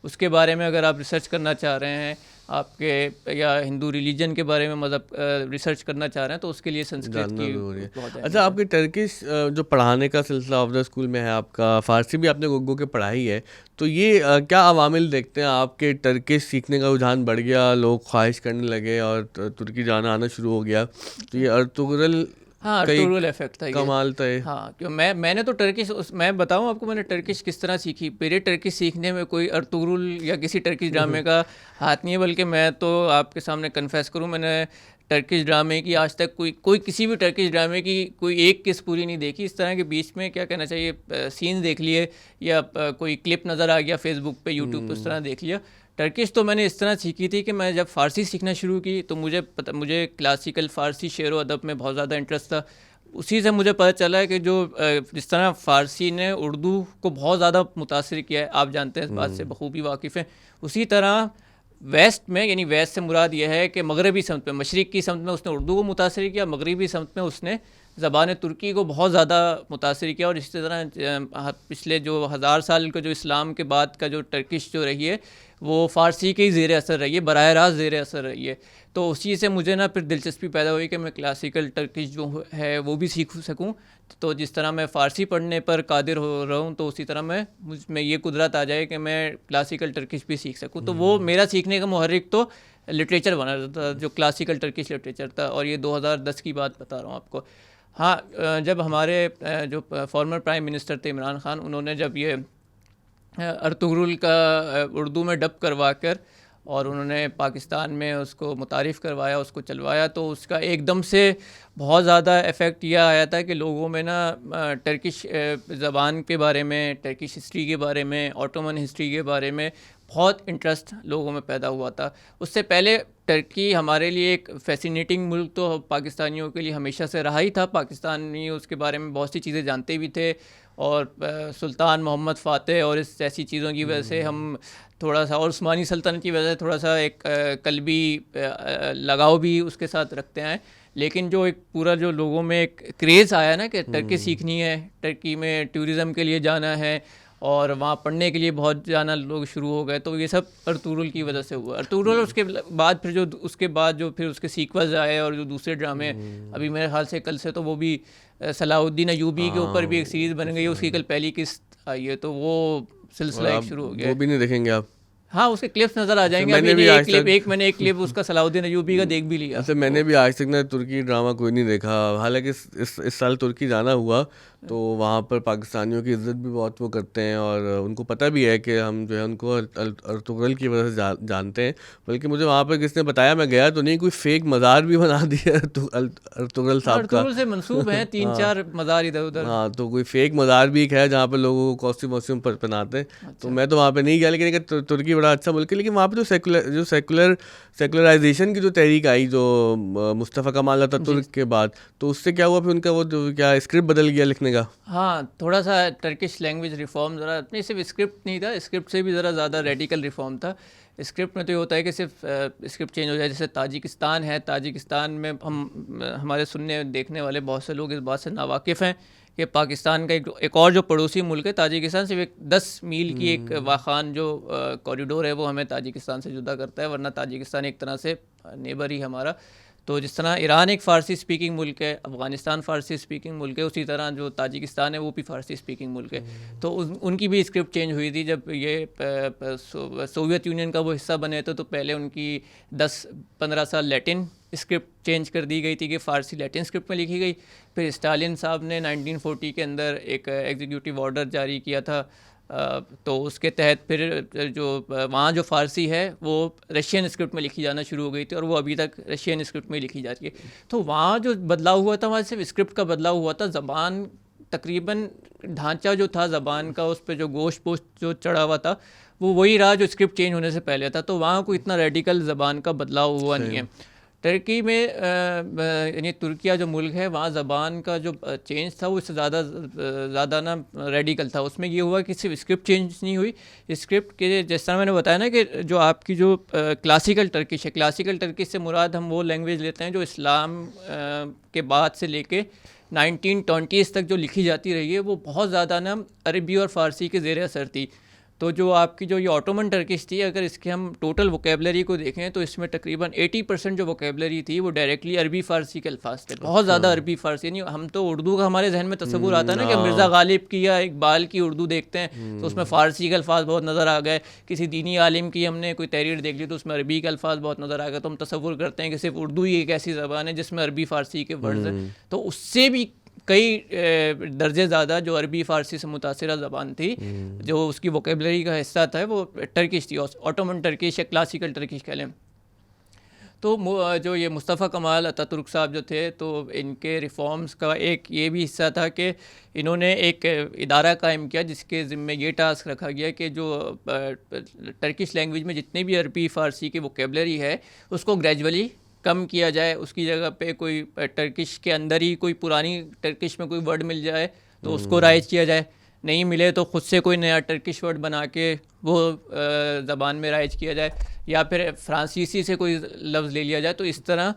اس کے بارے میں اگر آپ ریسرچ کرنا چاہ رہے ہیں, آپ کے یا ہندو ریلیجن کے بارے میں مطلب ریسرچ کرنا چاہ رہے ہیں, تو اس کے لیے سنسکرت کی بہت. اچھا آپ کی ٹرکش جو پڑھانے کا سلسلہ آف دا اسکول میں ہے آپ کا, فارسی بھی آپ نے گو کے پڑھائی ہے, تو یہ کیا عوامل دیکھتے ہیں آپ کے ٹرکش سیکھنے کا رجحان بڑھ گیا, لوگ خواہش کرنے لگے اور ترکی جانا آنا شروع ہو گیا, تو یہ ارطغرل ہاں ارطغرل ایفیکٹ تھا, کمال تھا. ہاں کیوں میں نے تو ٹرکش میں بتاؤں آپ کو میں نے ٹرکش کس طرح سیکھی. میرے ٹرکش سیکھنے میں کوئی ارطغرل یا کسی ٹرکش ڈرامے کا ہاتھ نہیں ہے, بلکہ میں تو آپ کے سامنے کنفیس کروں میں نے ٹرکش ڈرامے کی آج تک کوئی کسی بھی ٹرکش ڈرامے کی کوئی ایک قسط پوری نہیں دیکھی. اس طرح کے بیچ میں کیا کہنا چاہیے سین دیکھ لیے یا کوئی کلپ نظر آ گیا فیس بک پہ یوٹیوب پہ اس طرح دیکھ لیا. ٹرکش تو میں نے اس طرح سیکھی تھی کہ میں جب فارسی سیکھنا شروع کی تو مجھے کلاسیکل فارسی شعر و ادب میں بہت زیادہ انٹرسٹ تھا. اسی سے مجھے پتہ چلا ہے کہ جس طرح فارسی نے اردو کو بہت زیادہ متاثر کیا ہے, آپ جانتے ہیں اس بات سے بخوبی واقف ہیں, اسی طرح ویسٹ میں, یعنی ویسٹ سے مراد یہ ہے کہ مغربی سمت میں, مشرق کی سمت میں اس نے اردو کو متاثر کیا, مغربی سمت میں اس نے زبان ترکی کو بہت زیادہ متاثر کیا. اور اسی طرح پچھلے جو 1000 سال کا جو اسلام کے بعد کا جو ٹرکش جو رہی ہے وہ فارسی کے ہی زیر اثر رہی ہے, براہ راست زیر اثر رہی ہے. تو اسی سے مجھے نا پھر دلچسپی پیدا ہوئی کہ میں کلاسیکل ٹرکش جو ہے وہ بھی سیکھ سکوں. تو جس طرح میں فارسی پڑھنے پر قادر ہو رہا ہوں تو اسی طرح مجھ میں یہ قدرت آ جائے کہ میں کلاسیکل ٹرکش بھی سیکھ سکوں. تو وہ میرا سیکھنے کا محرک تو لٹریچر بنا رہا تھا, جو کلاسیکل ٹرکش لٹریچر تھا, اور یہ 2010 کی بات بتا رہا ہوں آپ کو. ہاں, جب ہمارے جو فارمر پرائم منسٹر تھے عمران خان, انہوں نے جب یہ ارطغرل کا اردو میں ڈب کروا کر اور انہوں نے پاکستان میں اس کو متعارف کروایا, اس کو چلوایا, تو اس کا ایک دم سے بہت زیادہ ایفیکٹ یہ آیا تھا کہ لوگوں میں نا ٹرکش زبان کے بارے میں, ٹرکش ہسٹری کے بارے میں, آٹومن ہسٹری کے بارے میں بہت انٹرسٹ لوگوں میں پیدا ہوا تھا. اس سے پہلے ٹرکی ہمارے لیے ایک فیسینیٹنگ ملک تو پاکستانیوں کے لیے ہمیشہ سے رہا ہی تھا. پاکستانی اس کے بارے میں بہت سی چیزیں جانتے بھی تھے, اور سلطان محمد فاتح اور اس ایسی چیزوں کی وجہ سے ہم تھوڑا سا, اور عثمانی سلطنت کی وجہ سے تھوڑا سا ایک قلبی لگاؤ بھی اس کے ساتھ رکھتے ہیں. لیکن جو ایک پورا جو لوگوں میں ایک کریز آیا نا کہ ٹرکی سیکھنی ہے, ٹرکی میں ٹورزم کے لیے جانا ہے اور وہاں پڑھنے کے لیے بہت جانا لوگ شروع ہو گئے, تو یہ سب ارطغرل کی وجہ سے ہوا. ارطغرل اس کے بعد پھر جو اس کے سیکولز آئے اور جو دوسرے ڈرامے, ابھی میرے خیال سے کل سے تو وہ بھی صلاح الدین ایوبی کے اوپر بھی ایک سیریز بن گئی ہے, اس کی کل پہلی قسط آئی ہے, تو وہ سلسلہ ایک شروع ہو گیا. وہ بھی نہیں دیکھیں گے آپ؟ ہاں, اس کے کلپس نظر آ جائیں گے. میں نے ایک کلپ اس کا صلاح الدین ایوبی کا دیکھ بھی لیا. اچھا, میں نے بھی آج تک نا ترکی ڈرامہ کوئی نہیں دیکھا. حالانکہ اس سال ترکی جانا ہوا تو وہاں پر پاکستانیوں کی عزت بھی بہت وہ کرتے ہیں, اور ان کو پتہ بھی ہے کہ ہم جو ہے ان کو ارطغرل کی وجہ سے جانتے ہیں. بلکہ مجھے وہاں پر کس نے بتایا, میں گیا تو نہیں, کوئی فیک مزار بھی بنا دیا ارطغرل صاحب کا. ارطغرل سے منسوب ہیں 3-4 مزار ادھر ادھر. ہاں, تو کوئی فیک مزار بھی ہے جہاں پہ لوگوں کو کاسٹیوم پہناتے ہیں. تو میں تو وہاں پہ نہیں گیا, لیکن ترکی بڑا اچھا ملک ہے. لیکن وہاں پہ جو سیکولرائزیشن کی جو تحریک آئی جو مصطفیٰ کمال آتا ترک کے بعد, تو اس سے کیا ہوا پھر ان کا وہ کیا اسکرپٹ بدل گیا لکھنے کا. ہاں, تھوڑا سا ٹرکش لینگویج ریفارم ذرا, نہیں صرف اسکرپٹ نہیں تھا, اسکرپٹ سے بھی ذرا زیادہ ریڈیکل ریفارم تھا. اسکرپٹ میں تو یہ ہوتا ہے کہ صرف اسکرپٹ چینج ہو جائے. جیسے تاجکستان ہے, تاجکستان میں ہمارے سننے دیکھنے والے بہت سے لوگ اس بات سے ناواقف ہیں کہ پاکستان کا ایک اور جو پڑوسی ملک ہے تاجکستان, صرف 10 میل کی ایک واخان جو کوریڈور ہے وہ ہمیں تاجکستان سے جدا کرتا ہے, ورنہ تاجکستان ایک طرح سے نیبر ہی ہمارا. تو جس طرح ایران ایک فارسی اسپیکنگ ملک ہے, افغانستان فارسی اسپیکنگ ملک ہے, اسی طرح جو تاجکستان ہے وہ بھی فارسی اسپیکنگ ملک ہے. تو ان کی بھی اسکرپٹ چینج ہوئی تھی جب یہ سوویت یونین کا وہ حصہ بنے تھے, تو پہلے ان کی 10-15 سال لیٹن اسکرپٹ چینج کر دی گئی تھی کہ فارسی لیٹن اسکرپٹ میں لکھی گئی. پھر اسٹالن صاحب نے 1940 کے اندر ایک ایگزیکیوٹیو آرڈر جاری کیا تھا, تو اس کے تحت پھر جو وہاں جو فارسی ہے وہ رشین اسکرپٹ میں لکھی جانا شروع ہو گئی تھی, اور وہ ابھی تک رشین اسکرپٹ میں لکھی جاتی ہے. تو وہاں جو بدلاؤ ہوا تھا, وہاں صرف اسکرپٹ کا بدلاؤ ہوا تھا. زبان تقریباً ڈھانچہ جو تھا زبان کا, اس پہ جو گوشت پوشت جو چڑھا ہوا تھا وہ وہی رہا جو اسکرپٹ چینج ہونے سے پہلے تھا. تو وہاں کوئی اتنا ریڈیکل زبان کا بدلاؤ ہوا نہیں ہے. ٹرکی میں یعنی ترکیہ جو ملک ہے, وہاں زبان کا جو چینج تھا وہ اس سے زیادہ نا ریڈیکل تھا. اس میں یہ ہوا کہ صرف اسکرپٹ چینج نہیں ہوئی, اسکرپٹ کے جس طرح میں نے بتایا نا کہ جو آپ کی جو کلاسیکل ٹرکش ہے, کلاسیکل ٹرکش سے مراد ہم وہ لینگویج لیتے ہیں جو اسلام کے بعد سے لے کے 1920s تک جو لکھی جاتی رہی ہے, وہ بہت زیادہ نا عربی اور فارسی کے زیر اثر تھی. تو جو آپ کی جو یہ آٹومن ٹرکش تھی, اگر اس کے ہم ٹوٹل ووکیبلری کو دیکھیں تو اس میں تقریباً 80% جو ووکیبلری تھی وہ ڈائریکٹلی عربی فارسی کے الفاظ تھے, بہت زیادہ عربی فارسی. یعنی ہم تو اردو کا ہمارے ذہن میں تصور آتا ہے نا کہ مرزا غالب کی یا اقبال کی اردو دیکھتے ہیں تو اس میں فارسی کے الفاظ بہت نظر آ گئے. کسی دینی عالم کی ہم نے کوئی تحریر دیکھ لی تو اس میں عربی کے الفاظ بہت نظر آ گئے, تو ہم تصور کرتے ہیں کہ صرف اردو ہی ایک ایسی زبان ہے جس میں عربی فارسی کے ورڈز ہیں. تو اس سے بھی کئی درجے زیادہ جو عربی فارسی سے متاثرہ زبان تھی, جو اس کی ووکیبلری کا حصہ تھا, وہ ٹرکش تھی, آٹومن ٹرکش یا کلاسیکل ٹرکش کہہ لیں. تو جو یہ مصطفیٰ کمال اتاتürk ترک صاحب جو تھے تو ان کے ریفارمز کا ایک یہ بھی حصہ تھا کہ انہوں نے ایک ادارہ قائم کیا جس کے ذمے یہ ٹاسک رکھا گیا کہ جو ٹرکش لینگویج میں جتنے بھی عربی فارسی کی ووکیبلری ہے اس کو گریجولی کم کیا جائے, اس کی جگہ پہ کوئی ٹرکش کے اندر ہی کوئی پرانی ٹرکش میں کوئی ورڈ مل جائے تو اس کو رائج کیا جائے, نہیں ملے تو خود سے کوئی نیا ٹرکش ورڈ بنا کے وہ زبان میں رائج کیا جائے, یا پھر فرانسیسی سے کوئی لفظ لے لیا جائے. تو اس طرح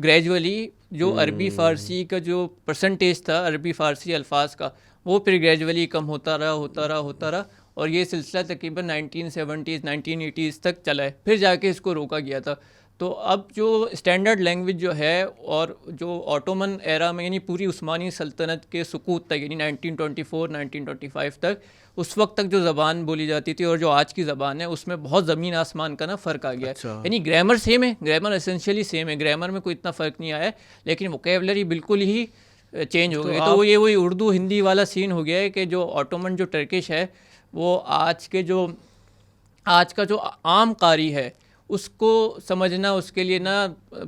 گریجولی جو عربی فارسی کا جو پرسنٹیج تھا عربی فارسی الفاظ کا وہ پھر گریجولی کم ہوتا رہا اور یہ سلسلہ تقریباً 1970s 1980s تک چلا ہے, پھر جا کے اس کو روکا گیا تھا. تو اب جو اسٹینڈرڈ لینگویج جو ہے اور جو آٹومن ایرا میں یعنی پوری عثمانی سلطنت کے سقوط تک یعنی 1924 1925 تک اس وقت تک جو زبان بولی جاتی تھی اور جو آج کی زبان ہے اس میں بہت زمین آسمان کا نا فرق آ گیا ہے. یعنی گرامر سیم ہے, گرامر اسینشلی سیم ہے, گرامر میں کوئی اتنا فرق نہیں آیا ہے, لیکن ووکیبلری بالکل ہی چینج ہو گئی. تو وہ یہ وہی اردو ہندی والا سین ہو گیا ہے کہ جو آٹومن جو ٹرکش ہے وہ آج کا جو عام قاری ہے اس کو سمجھنا اس کے لیے نا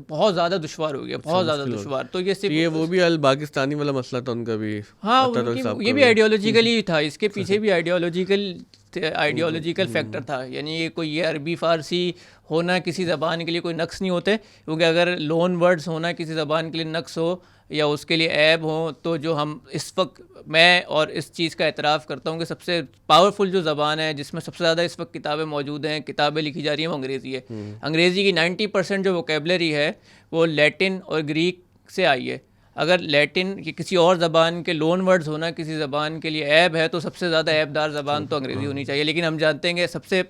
بہت زیادہ دشوار ہو گیا, بہت زیادہ دشوار. تو یہ صرف یہ وہ بھی الباکستانی والا مسئلہ تھا ان کا بھی, ہاں یہ بھی آئیڈیالوجیکلی تھا, اس کے پیچھے بھی آئیڈیالوجیکل فیکٹر تھا. یعنی یہ کوئی یہ عربی فارسی ہونا کسی زبان کے لیے کوئی نقص نہیں ہوتے, کیونکہ اگر لون ورڈز ہونا کسی زبان کے لیے نقص ہو یا اس کے لیے عیب ہو تو جو ہم اس وقت میں اور اس چیز کا اعتراف کرتا ہوں کہ سب سے پاورفل جو زبان ہے جس میں سب سے زیادہ اس وقت کتابیں موجود ہیں, کتابیں لکھی جا رہی ہیں, وہ انگریزی ہے. انگریزی کی 90% جو ووکیبلری ہے وہ لیٹن اور گریک سے آئی ہے. اگر لیٹن کی کسی اور زبان کے لون ورڈز ہونا کسی زبان کے لیے عیب ہے تو سب سے زیادہ عیب دار زبان تو انگریزی ہونی چاہیے. لیکن ہم جانتے ہیں کہ سب سے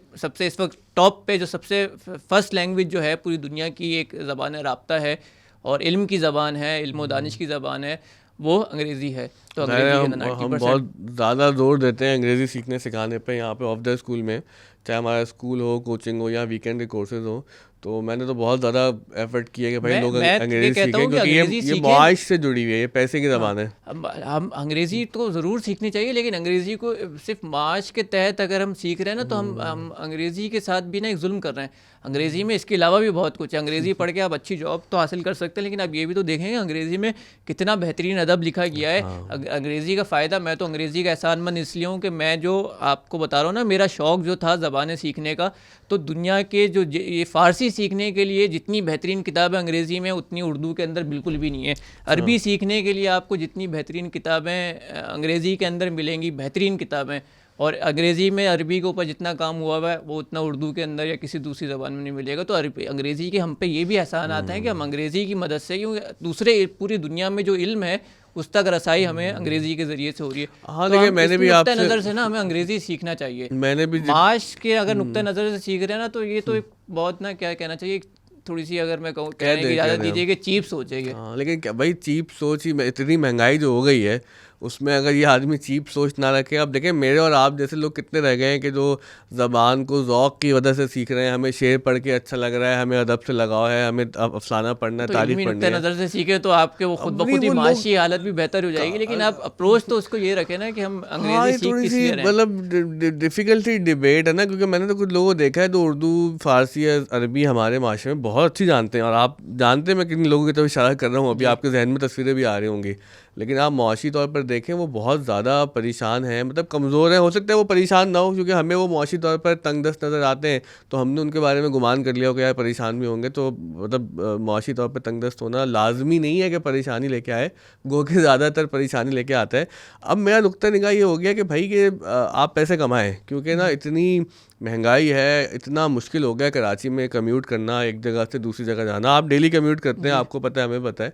اس وقت ٹاپ پہ جو سب سے فرسٹ لینگویج جو ہے پوری دنیا کی ایک زبان رابطہ ہے اور علم کی زبان ہے, علم و دانش کی زبان ہے, وہ انگریزی ہے. تو ہم بہت زیادہ زور دیتے ہیں انگریزی سیکھنے سکھانے پہ یہاں پہ آف دا اسکول میں, چاہے ہمارا اسکول ہو, کوچنگ ہو یا ویکینڈ کے کورسز ہوں. تو میں نے تو بہت زیادہ ایفرٹ کیا کہ بھائی لوگ انگریزی سیکھیں, کیونکہ یہ معاش سے جڑی ہوئی ہے, یہ پیسے کی زبان ہے. ہم انگریزی تو ضرور سیکھنی چاہیے, لیکن انگریزی کو صرف معاش کے تحت اگر ہم سیکھ رہے ہیں نا تو ہم انگریزی کے ساتھ بھی نا ایک ظلم کر رہے ہیں. انگریزی میں اس کے علاوہ بھی بہت کچھ ہے. انگریزی پڑھ کے آپ اچھی جاب تو حاصل کر سکتے ہیں, لیکن آپ یہ بھی تو دیکھیں گے انگریزی میں کتنا بہترین ادب لکھا گیا ہے. انگریزی کا فائدہ, میں تو انگریزی کا احسان مند اس لیے ہوں کہ میں جو آپ کو بتا رہا ہوں نا, میرا شوق جو تھا زبانیں سیکھنے کا, تو دنیا کے جو یہ فارسی سیکھنے کے لیے جتنی بہترین کتابیں انگریزی میں اتنی اردو کے اندر بالکل بھی نہیں ہے. عربی سیکھنے کے لیے آپ کو جتنی بہترین کتابیں انگریزی کے اندر ملیں گی, بہترین کتابیں, اور انگریزی میں عربی کے اوپر جتنا کام ہوا ہوا ہے وہ اتنا اردو کے اندر یا کسی دوسری زبان میں نہیں ملے گا. تو انگریزی کے ہم پہ یہ بھی احسان آتا ہے کہ ہم انگریزی کی مدد سے, کیونکہ دوسرے پوری دنیا میں جو علم ہے اس تک رسائی ہمیں انگریزی کے ذریعے سے ہو رہی ہے. ہاں لیکن میں نے بھی آپ نقطۂ نظر سے نا ہمیں انگریزی سیکھنا چاہیے. میں نے بھی معاش کے اگر نقطۂ نظر سے سیکھ رہے ہیں نا تو یہ تو بہت نا کیا کہنا چاہیے, تھوڑی سی اگر میں کہوں کہنے کی اجازت دیجیے کہ چیپ سوچ ہے. ہاں لیکن کیا بھائی چیپ سوچ ہی, اتنی مہنگائی جو ہو گئی ہے اس میں اگر یہ آدمی چیپ سوچ نہ رکھے. اب دیکھیں میرے اور آپ جیسے لوگ کتنے رہ گئے ہیں کہ جو زبان کو ذوق کی وجہ سے سیکھ رہے ہیں, ہمیں شعر پڑھ کے اچھا لگ رہا ہے, ہمیں ادب سے لگاؤ ہے, ہمیں افسانہ پڑھنا ہے, تاریخ پڑھنی ہے. نظر سے سیکھے تو آپ کے وہ خود بخود ہی معاشی حالت بھی بہتر ہو جائے گی, لیکن آپ اپروچ تو اس کو یہ رکھیں نا کہ ہم انگریزی سیکھ کس لیے رہے ہیں. مطلب ڈیفیکلٹی ڈیبیٹ ہے نا, کیونکہ میں نے تو کچھ لوگوں کو دیکھا ہے تو اردو فارسی عربی ہمارے معاشرے میں بہت اچھی جانتے ہیں, اور آپ جانتے ہیں میں کن لوگوں کی طرف اشارہ کر رہا ہوں, ابھی آپ کے ذہن میں تصویریں بھی آ رہی ہوں گی, لیکن آپ معاشی طور پر دیکھیں وہ بہت زیادہ پریشان ہیں, مطلب کمزور ہیں. ہو سکتا ہے وہ پریشان نہ ہو کیونکہ ہمیں وہ معاشی طور پر تنگ دست نظر آتے ہیں تو ہم نے ان کے بارے میں گمان کر لیا ہو کہ یار پریشان بھی ہوں گے. تو مطلب معاشی طور پر تنگ دست ہونا لازمی نہیں ہے کہ پریشانی لے کے آئے, گو کہ زیادہ تر پریشانی لے کے آتا ہے. اب میرا نقطہ نگاہ یہ ہو گیا کہ بھائی کہ آپ پیسے کمائیں, کیونکہ نا اتنی مہنگائی ہے, اتنا مشکل ہو گیا کراچی میں کمیوٹ کرنا, ایک جگہ سے دوسری جگہ جانا. آپ ڈیلی کمیوٹ کرتے ہیں, آپ کو پتہ ہے, ہمیں پتہ ہے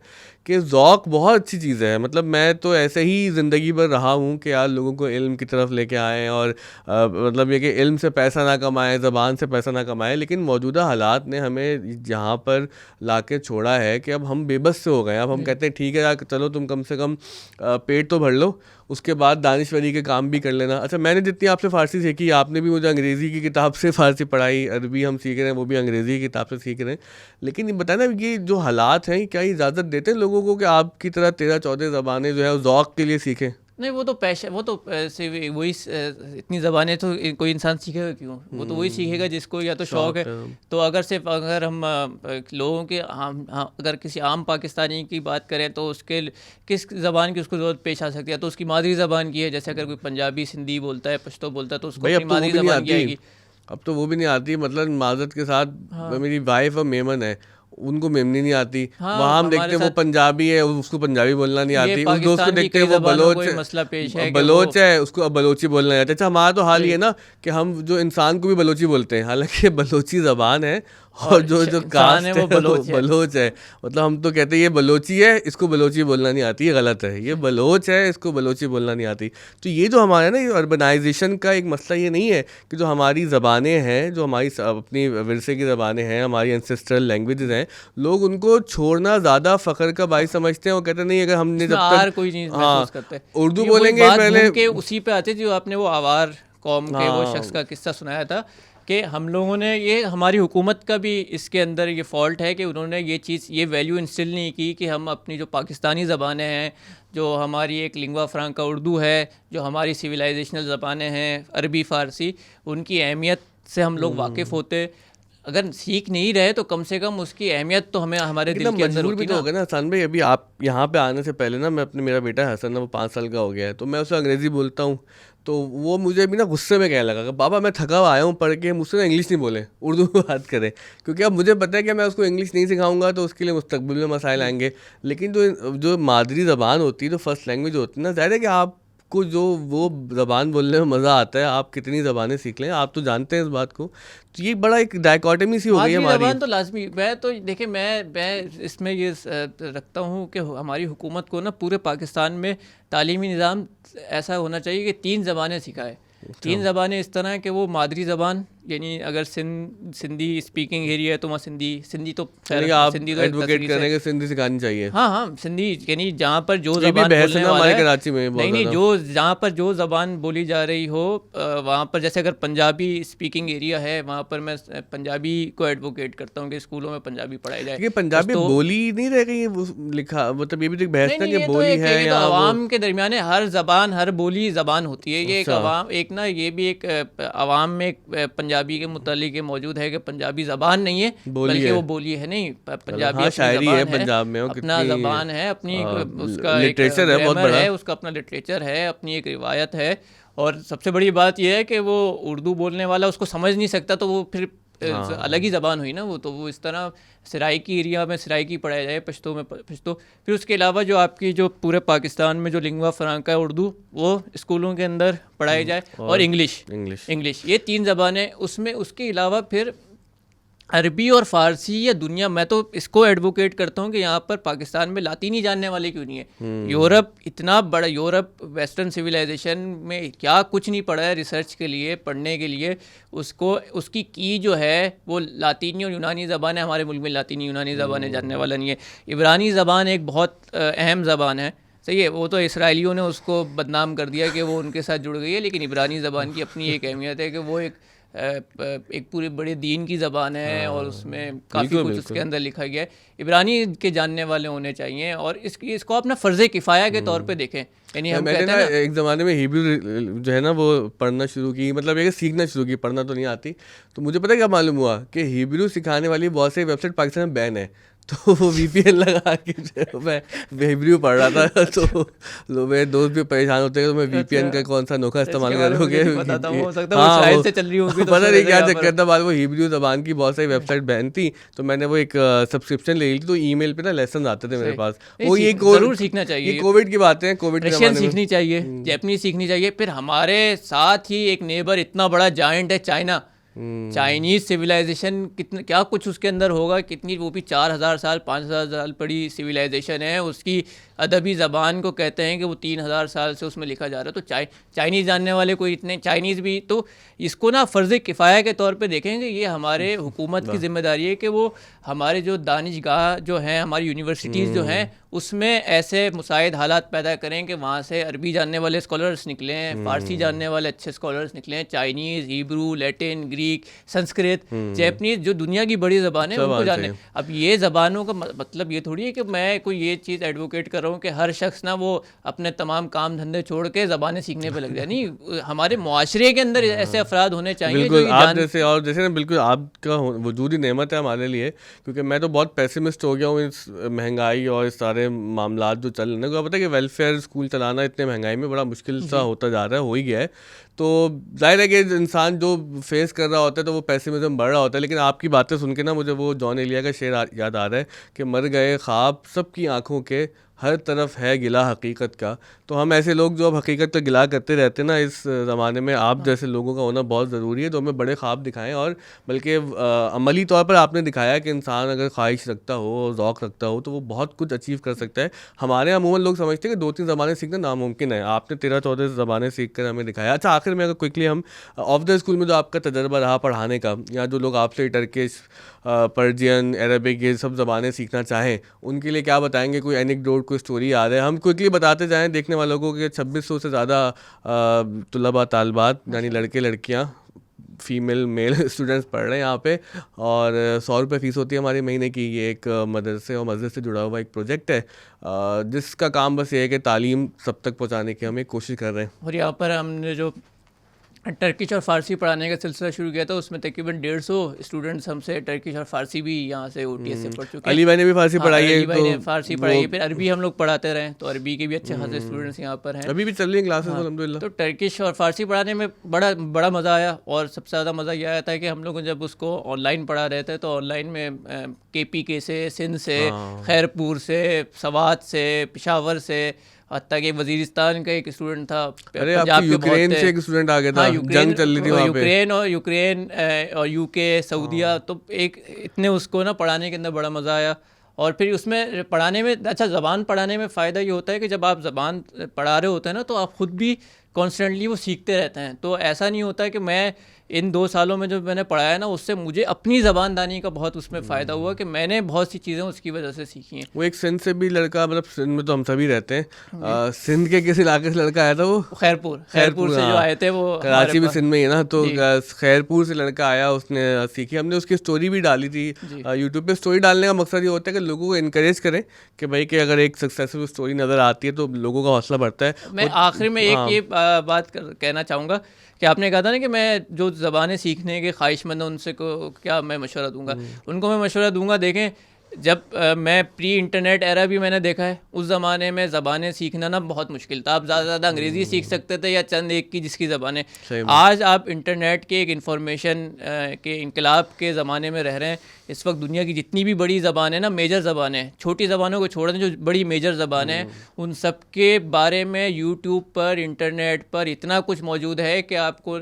کہ ذوق بہت اچھی چیز ہے. مطلب میں تو ایسے ہی زندگی بھر رہا ہوں کہ یار لوگوں کو علم کی طرف لے کے آئیں, اور مطلب یہ کہ علم سے پیسہ نہ کمائیں, زبان سے پیسہ نہ کمائیں. لیکن موجودہ حالات نے ہمیں جہاں پر لا کے چھوڑا ہے کہ اب ہم بے بس سے ہو گئے. اب ہم کہتے ہیں ٹھیک ہے یار چلو تم کم سے کم پیٹ تو بھر لو, اس کے بعد دانشوری کے کام بھی کر لینا. اچھا میں نے جتنی آپ سے فارسی سیکھی, آپ نے بھی مجھے انگریزی کی کتاب سے فارسی پڑھائی, عربی ہم سیکھ رہے ہیں وہ بھی انگریزی کی کتاب سے سیکھ رہے ہیں. لیکن یہ بتائیں نا یہ جو حالات ہیں کیا اجازت دیتے ہیں لوگوں کو کہ آپ کی طرح 13-14 زبانیں جو ہے ذوق کے لیے سیکھیں؟ نہیں وہ تو پیشہ، وہ تو وہی اتنی زبانیں تو کوئی انسان سیکھے گا کیوں؟ وہ تو وہی سیکھے گا جس کو یا تو شوق ہے. تو اگر ہم لوگوں کے اگر کسی عام پاکستانی کی بات کریں تو اس کے کس زبان کی اس کو ضرورت پیش آ سکتی ہے؟ تو اس کی مادری زبان کی ہے. جیسے اگر کوئی پنجابی سندھی بولتا ہے پشتو بولتا ہے تو اس کو اپنی مادری زبان کی آئے گی. اب تو وہ بھی نہیں آتی. مطلب معذرت کے ساتھ میری وائف اور میمن ہے, ان کو میمنی نہیں آتی. وہاں ہم دیکھتے ہیں وہ پنجابی ہے, اس کو پنجابی بولنا نہیں آتی. اس دوست کو دیکھتے ہیں وہ بلوچ ہے, اس کو بلوچی بولنا نہیں آتا. اچھا ہمارا تو حال یہ ہے نا کہ ہم جو انسان کو بھی بلوچی بولتے ہیں, حالانکہ بلوچی زبان ہے اور جو کاسٹ ہے وہ بلوچ ہے. مطلب ہم تو کہتے ہیں یہ بلوچی ہے, اس کو بلوچی بولنا نہیں آتی, یہ غلط ہے. یہ بلوچ ہے, اس کو بلوچی بولنا نہیں آتی. تو یہ جو ہمارا نا یہ اربنائزیشن کا ایک مسئلہ یہ نہیں ہے کہ جو ہماری زبانیں ہیں, جو ہماری اپنی ورثے کی زبانیں ہیں, ہماری انسیسٹرل لینگویجز ہیں, لوگ ان کو چھوڑنا زیادہ فخر کا باعث سمجھتے ہیں. وہ کہتے ہیں نہیں اگر ہم نے جب تک کوئی چیز محسوس کرتے اردو بولیں گے پہلے کہ اسی پہ آتے جو آپ نے وہ آوار قوم کے وہ شخص کا قصہ سنایا تھا کہ ہم لوگوں نے, یہ ہماری حکومت کا بھی اس کے اندر یہ فالٹ ہے کہ انہوں نے یہ چیز, یہ ویلیو انسٹل نہیں کی کہ ہم اپنی جو پاکستانی زبانیں ہیں, جو ہماری ایک لنگوا فرانکا اردو ہے, جو ہماری سویلائزیشنل زبانیں ہیں عربی فارسی, ان کی اہمیت سے ہم لوگ واقف ہوتے. اگر سیکھ نہیں رہے تو کم سے کم اس کی اہمیت تو ہمیں ہمارے دل کے اندر ہوتی بھی تو ہوگا نا. حسن بھائی ابھی آپ یہاں پہ آنے سے پہلے نا میں میرا بیٹا حسن وہ 5 سال کا ہو گیا ہے, تو میں اسے انگریزی بولتا ہوں تو وہ مجھے بھی نا غصے میں کہنے لگا کہ بابا میں تھکا ہوا آیا ہوں پڑھ کے, مجھ سے نا انگلش نہیں بولے, اردو میں بات کرے. کیونکہ اب مجھے پتہ ہے کہ میں اس کو انگلش نہیں سکھاؤں گا تو اس کے لیے مستقبل میں مسائل آئیں گے. لیکن جو مادری زبان ہوتی ہے, جو فرسٹ لینگویج ہوتی ہے نا, ظاہر ہے کہ آپ کو جو وہ زبان بولنے میں مزہ آتا ہے, آپ کتنی زبانیں سیکھ لیں, آپ تو جانتے ہیں اس بات کو. تو یہ بڑا ایک ڈائیکاٹمی سی ہو گئی ہے ہماری. زبان تو لازمی. میں تو دیکھیں میں اس میں یہ رکھتا ہوں کہ ہماری حکومت کو نا پورے پاکستان میں تعلیمی نظام ایسا ہونا چاہیے کہ 3 زبانیں سکھائے. 3 زبانیں اس طرح کہ وہ مادری زبان, یعنی اگر سندھی اسپیکنگ ایریا ہے تو وہاں سندھی تو ایڈوکیٹ کرنے کے سندھی سکھانی چاہیے. ہاں سندھی, یعنی جہاں پر جو زبان بولنے والا ہے کراچی میں نہیں جو جہاں پر جو زبان بولی جا رہی ہو وہاں پر, جیسے اگر پنجابی اسپیکنگ ایریا ہے وہاں پر میں پنجابی کو ایڈوکیٹ کرتا ہوں کہ اسکولوں میں پنجابی پڑھائی جائے. پنجابی بولی نہیں رہ گئی لکھا, مطلب یہ بھی ایک بحث ہے کہ بولی ہے یا عوام کے درمیان ہر زبان ہر بولی زبان ہوتی ہے. یہ ایک عوام ایک نا یہ بھی ایک عوام میں پنجابی کے متعلق یہ موجود ہے کہ پنجابی زبان نہیں ہے بلکہ وہ بولی ہے. نہیں, پنجابی شاعری ہے پنجاب میں, اپنا زبان ہے, اپنی اس کا لٹریچر ہے, بہت بڑا ہے, اس کا اپنا لٹریچر ہے, اپنی ایک روایت ہے. اور سب سے بڑی بات یہ ہے کہ وہ اردو بولنے والا اس کو سمجھ نہیں سکتا تو وہ پھر الگ ہی زبان ہوئی نا. وہ تو وہ اس طرح سرائکی ایریا میں سرائکی پڑھایا جائے, پشتو میں پشتو. پھر اس کے علاوہ جو آپ کی جو پورے پاکستان میں جو لنگوا فرانکا اردو وہ اسکولوں کے اندر پڑھائی جائے, اور انگلش یہ 3 زبانیں. اس میں اس کے علاوہ پھر عربی اور فارسی یا دنیا, میں تو اس کو ایڈوکیٹ کرتا ہوں کہ یہاں پر پاکستان میں لاطینی جاننے والے کیوں نہیں ہے. یورپ اتنا بڑا, یورپ ویسٹرن سویلائزیشن میں کیا کچھ نہیں پڑھا ہے ریسرچ کے لیے, پڑھنے کے لیے. اس کی جو ہے وہ لاطینی اور یونانی زبان ہے. ہمارے ملک میں لاطینی یونانی زبانیں جاننے والا نہیں ہے. عبرانی زبان ایک بہت اہم زبان ہے, صحیح ہے. وہ تو اسرائیلیوں نے اس کو بدنام کر دیا کہ وہ ان کے ساتھ جڑ گئی ہے, لیکن عبرانی زبان کی اپنی ایک اہمیت ہے کہ وہ ایک پورے بڑے دین کی زبان ہے, اور اس میں کافی کچھ اس کے اندر لکھا گیا ہے. عبرانی کے جاننے والے ہونے چاہیے, اور اس کو اپنا فرض کفایہ کے طور پہ دیکھیں. یعنی ہم کہتے ہیں ایک زمانے میں ہیبرو جو ہے نا وہ پڑھنا شروع کی, مطلب یہ سیکھنا شروع کی, پڑھنا تو نہیں آتی. تو مجھے پتہ کیا معلوم ہوا کہ ہیبرو سکھانے والی بہت سی ویب سائٹ پاکستان میں بین ہے. تو وہ وی پی این لگا کے میں ہیبریو پڑھ رہا تھا, تو میرے دوست بھی پریشان ہوتے ہیں تو میں وی پی این کا کون سا انوکھا استعمال کروں گے. پتہ نہیں کیا چکر تھا. بعد وہ ہیبریو زبان کی بہت ساری ویب سائٹ بین تھی, تو میں نے وہ ایک سبسکرپشن لے لی تھی, تو ای میل پہ نا لیسن آتے تھے میرے پاس. وہ یہ ضرور سیکھنا چاہیے. کووڈ کی باتیں ہیں, کووڈ رشین سیکھنی چاہیے, جیپنیز سیکھنی چاہیے. پھر ہمارے ساتھ ہی ایک نیبر اتنا بڑا جائنٹ ہے چائنا, چائنیز سویلائزیشن کتنا کیا کچھ اس کے اندر ہوگا, کتنی وہ بھی 4000 سال 5000 سال پڑی سویلائزیشن ہے. اس کی ادبی زبان کو کہتے ہیں کہ وہ 3000 سال سے اس میں لکھا جا رہا ہے. تو چائنیز جاننے والے کوئی اتنے چائنیز بھی, تو اس کو نا فرض کفایہ کے طور پہ دیکھیں گے. یہ ہمارے حکومت کی ذمہ داری ہے کہ وہ ہمارے جو دانشگاہ جو ہیں, ہماری یونیورسٹیز جو ہیں, اس میں ایسے مساعد حالات پیدا کریں کہ وہاں سے عربی جاننے والے اسکالرس نکلیں, فارسی جاننے والے اچھے اسکالرس نکلیں, چائنیز, ہیبرو, لیٹن, گریک, گریک, سنسکرت, جیپنیز, جو دنیا کی بڑی زبانیں ان کو جانیں. اب یہ زبانوں کا مطلب یہ تھوڑی ہے کہ میں کوئی یہ چیز ایڈوکیٹ کر رہا ہوں کہ ہر شخص نا وہ اپنے تمام کام دھندے چھوڑ کے زبانیں سیکھنے پہ لگ جائے. نہیں, ہمارے معاشرے کے اندر ایسے افراد ہونے چاہیے جو آپ جیسے, اور جیسے نا بالکل آپ کا وجود ہی نعمت ہے ہمارے لیے, کیونکہ میں تو بہت پیسمسٹ ہو گیا ہوں اس مہنگائی اور اس سارے معاملات جو چل رہے ہیں. کو پتہ ہے کہ ویلفیئر اسکول چلانا اتنے مہنگائی میں بڑا مشکل سا ہوتا جا رہا ہے, ہو ہی گیا ہے. تو ظاہر ہے کہ انسان جو فیس کر رہا ہوتا ہے تو وہ پیسمزم بڑھ رہا ہوتا ہے. لیکن آپ کی باتیں سن کے نا مجھے وہ جان ایلیا کا شعر یاد آ رہا ہے کہ مر گئے خواب سب کی آنکھوں کے, ہر طرف ہے گلا حقیقت کا. تو ہم ایسے لوگ جو اب حقیقت کا گلا کرتے رہتے ہیں نا اس زمانے میں, آپ جیسے لوگوں کا ہونا بہت ضروری ہے جو ہمیں بڑے خواب دکھائیں. اور بلکہ عملی طور پر آپ نے دکھایا کہ انسان اگر خواہش رکھتا ہو, ذوق رکھتا ہو, تو وہ بہت کچھ اچیو کر سکتا ہے. ہمارے عموماً لوگ سمجھتے ہیں کہ 2-3 زبانیں سیکھنا ناممکن ہے. آپ نے 13-14 زبانیں سیکھ کر ہمیں دکھایا. اچھا, آخر میں اگر کوئکلی ہم آف دا اسکول میں جو آپ کا تجربہ رہا پڑھانے کا, یا جو لوگ آپ سے ٹرکش, پرجین, عربک, یہ سب زبانیں سیکھنا چاہیں, ان کے لیے کیا بتائیں گے؟ کوئی اینیکڈوٹ, کوئی اسٹوری یاد ہے؟ ہم کوئکلی بتاتے جائیں دیکھنے والوں کو کہ 2600 سے زیادہ طلباء طالبات یعنی لڑکے لڑکیاں فیمیل میل اسٹوڈنٹس پڑھ رہے ہیں یہاں پہ, اور 100 روپے فیس ہوتی ہے ہماری مہینے کی. یہ ایک مدرسے اور مسجد سے جڑا ہوا ایک پروجیکٹ ہے جس کا کام بس یہ ہے کہ تعلیم سب تک پہنچانے کی ہم ایک کوشش کر رہے ہیں. اور یہاں پر ہم نے جو ٹرکش اور فارسی پڑھانے کا سلسلہ شروع کیا تھا, اس میں تقریباً 150 اسٹوڈنٹس ہم سے ٹرکش اور فارسی بھی یہاں سے او ٹی ایس سے پڑھ چکے ہیں. علی بھائی نے بھی فارسی پڑھائی ہے, علی بھائی نے فارسی پڑھائی ہے, پھر عربی ہم لوگ پڑھاتے رہے, تو عربی کے بھی اچھے خاصے اسٹوڈنٹس یہاں پر ہیں, ابھی بھی چل رہی ہیں کلاسز الحمدللہ. تو ٹرکش اور فارسی پڑھانے میں بڑا مزہ آیا. اور سب سے زیادہ مزہ یہ آیا تھا کہ ہم لوگ جب اس کو آن لائن پڑھا رہے تھے تو آن لائن میں کے پی کے سے, سندھ سے, خیرپور سے, سوات سے, پشاور سے, حتیٰ کہ وزیرستان کا ایک اسٹوڈنٹ تھا, پنجاب یوکرین سے ایک اسٹوڈنٹ آ گیا تھا, جنگ چل رہی تھی وہاں پہ, یوکرین اور یو کے, سعودیہ. تو ایک اتنے اس کو نا پڑھانے کے اندر بڑا مزہ آیا. اور پھر اس میں پڑھانے میں, اچھا زبان پڑھانے میں فائدہ یہ ہوتا ہے کہ جب آپ زبان پڑھا رہے ہوتے ہیں نا تو آپ خود بھی کانسٹنٹلی وہ سیکھتے رہتے ہیں. تو ایسا نہیں ہوتا کہ میں ان 2 سالوں میں جو میں نے پڑھایا نا اس سے مجھے اپنی زبان دانی کا بہت اس میں فائدہ ہوا کہ میں نے بہت سی چیزیں اس کی وجہ سے سیکھی ہیں. وہ ایک سندھ سے بھی لڑکا, مطلب سندھ میں تو ہم سبھی رہتے ہیں, سندھ کے کس علاقے سے لڑکا آیا تھا؟ وہ خیرپور سے جو آئے تھے, وہ کراچی بھی سندھ میں ہی ہے نا, تو خیرپور سے لڑکا آیا, اس نے سیکھی. ہم نے اس کی اسٹوری بھی ڈالی تھی یوٹیوب پہ. اسٹوری ڈالنے کا مقصد یہ ہوتا ہے کہ لوگوں کو انکریج کریں کہ بھائی کہ اگر ایک سکسیسفل اسٹوری نظر آتی ہے تو لوگوں کا حوصلہ بڑھتا ہے. میں آخر میں ایک یہ بات کہنا چاہوں گا کہ آپ نے کہا تھا نا کہ میں جو زبانیں سیکھنے کے خواہش مند ہیں ان سے کیا میں مشورہ دوں گا. ان کو میں مشورہ دوں گا, دیکھیں جب میں پری انٹرنیٹ ایرا بھی میں نے دیکھا ہے, اس زمانے میں زبانیں سیکھنا نا بہت مشکل تھا. آپ زیادہ سے زیادہ انگریزی سیکھ سکتے تھے یا چند ایک کی جس کی زبانیں. آج آپ انٹرنیٹ کے ایک انفارمیشن کے انقلاب کے زمانے میں رہ رہے ہیں. اس وقت دنیا کی جتنی بھی بڑی زبانیں نا, میجر زبانیں, چھوٹی زبانوں کو چھوڑ دیں, جو بڑی میجر زبانیں ہیں ان سب کے بارے میں یوٹیوب پر, انٹرنیٹ پر اتنا کچھ موجود ہے کہ آپ کو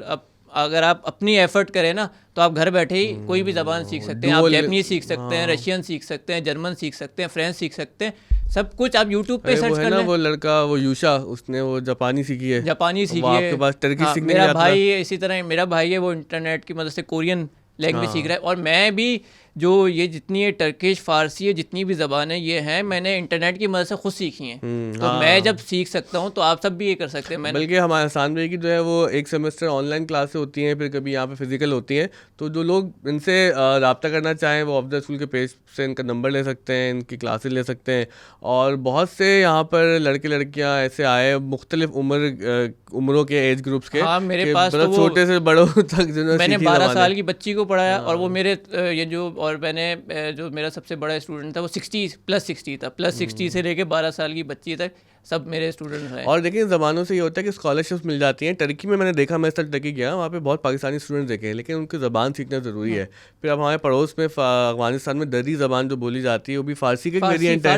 اگر آپ اپنی ایفرٹ کریں نا تو آپ گھر بیٹھے ہی کوئی بھی زبان سیکھ سکتے ہیں. آپ جیپنیز سیکھ سکتے ہیں, رشین سیکھ سکتے ہیں, جرمن سیکھ سکتے ہیں, فرینچ سیکھ سکتے ہیں, سب کچھ آپ یوٹیوب پہ سرچ کر لیں. وہ لڑکا, وہ یوشا, اس نے وہ جاپانی سیکھی ہے, جاپانی سیکھی ہے. میرا بھائی اسی طرح, میرا بھائی ہے وہ انٹرنیٹ کی مدد سے کورین لینگویج سیکھ رہا ہے. اور میں بھی جو یہ جتنی یہ ٹرکش, فارسی ہے, جتنی بھی زبانیں یہ ہیں, میں نے انٹرنیٹ کی مدد سے خود سیکھی ہیں. تو میں جب سیکھ سکتا ہوں تو آپ سب بھی یہ کر سکتے ہیں. بلکہ ہمارے آسان بھائی کی جو ہے وہ ایک سیمسٹر آن لائن کلاسیں ہوتی ہیں, پھر کبھی یہاں پہ فزیکل ہوتی ہیں. تو جو لوگ ان سے رابطہ کرنا چاہیں وہ آف دا اسکول کے پیج سے ان کا نمبر لے سکتے ہیں, ان کی کلاسز لے سکتے ہیں. اور بہت سے یہاں پر لڑکے لڑکیاں ایسے آئے مختلف عمروں کے, ایج گروپس کے, میرے پاس چھوٹے سے بڑوں تک. میں نے 12 سال کی بچی کو پڑھایا, اور وہ میرے یہ جو, اور میں نے جو میرا سب سے بڑا اسٹوڈنٹ تھا وہ 60+ تھا, +60 سے لے کے 12 سال کی بچی تک سب میرے اسٹوڈنٹ ہیں. اور دیکھیں زبانوں سے یہ ہوتا ہے کہ اسکالرشپس مل جاتی ہیں. ٹرکی میں نے دیکھا, میں اس طرح ٹرکی گیا, وہاں پہ بہت پاکستانی اسٹوڈنٹس دیکھے ہیں, لیکن ان کی زبان سیکھنا ضروری ہے. پھر اب ہمارے پڑوس میں افغانستان میں دری زبان جو بولی جاتی ہے وہ بھی فارسی کا ویریئنٹ ہے.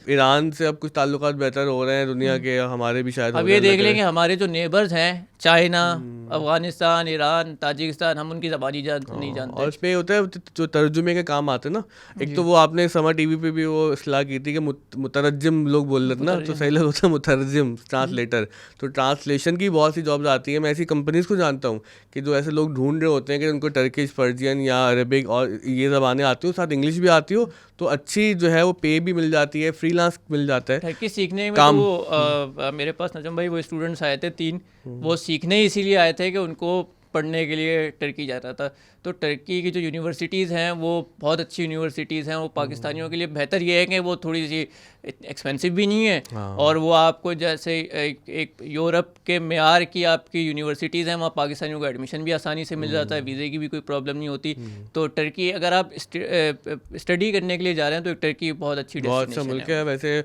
ایران سے اب کچھ تعلقات بہتر ہو رہے ہیں دنیا کے, ہمارے بھی شاید. اب یہ دیکھ لیں کہ ہمارے جو نیبرز ہیں, چائنا, افغانستان, ایران, تاجکستان, ہم ان کی زبان نہیں جانتے. اور اس میں یہ ہوتا ہے جو ترجمے کے کام آتے ہیں نا, ایک تو وہ آپ نے سمر ٹی وی پہ بھی وہ اصلاح کی تھی کہ مترجم لوگ بول رہے نا, تو صحیح لگ ہوتا ہے مترجم, ٹرانسلیٹر. تو ٹرانسلیشن کی بہت سی جابز آتی ہیں. میں ایسی کمپنیز کو جانتا ہوں کہ جو ایسے لوگ ڈھونڈ رہے ہوتے ہیں کہ ان کو ٹرکش, پرجین یا عربک اور یہ زبانیں آتی ہوں, ساتھ انگلش بھی آتی ہو, تو اچھی جو ہے وہ پے بھی مل جاتی ہے, فری لانس مل جاتا ہے. ٹرکش سیکھنے میں تو میرے پاس نجم بھائی وہ اسٹوڈنٹس آئے تھے 3, وہ سیکھنے اسی لیے آئے تھے کہ ان کو پڑھنے کے لیے ٹرکی جاتا تھا. تو ٹرکی کی جو یونیورسٹیز ہیں وہ بہت اچھی یونیورسٹیز ہیں. وہ پاکستانیوں کے لیے بہتر یہ ہے کہ وہ تھوڑی سی ایکسپینسو بھی نہیں ہے, اور وہ آپ کو جیسے ایک یورپ کے معیار کی آپ کی یونیورسٹیز ہیں, وہاں پاکستانیوں کو ایڈمیشن بھی آسانی سے مل جاتا ہے, ویزے کی بھی کوئی پرابلم نہیں ہوتی. تو ٹرکی اگر آپ اسٹڈی کرنے کے لیے جا رہے ہیں تو ایک ٹرکی بہت اچھی بہت اچھا ملک ہے ویسے,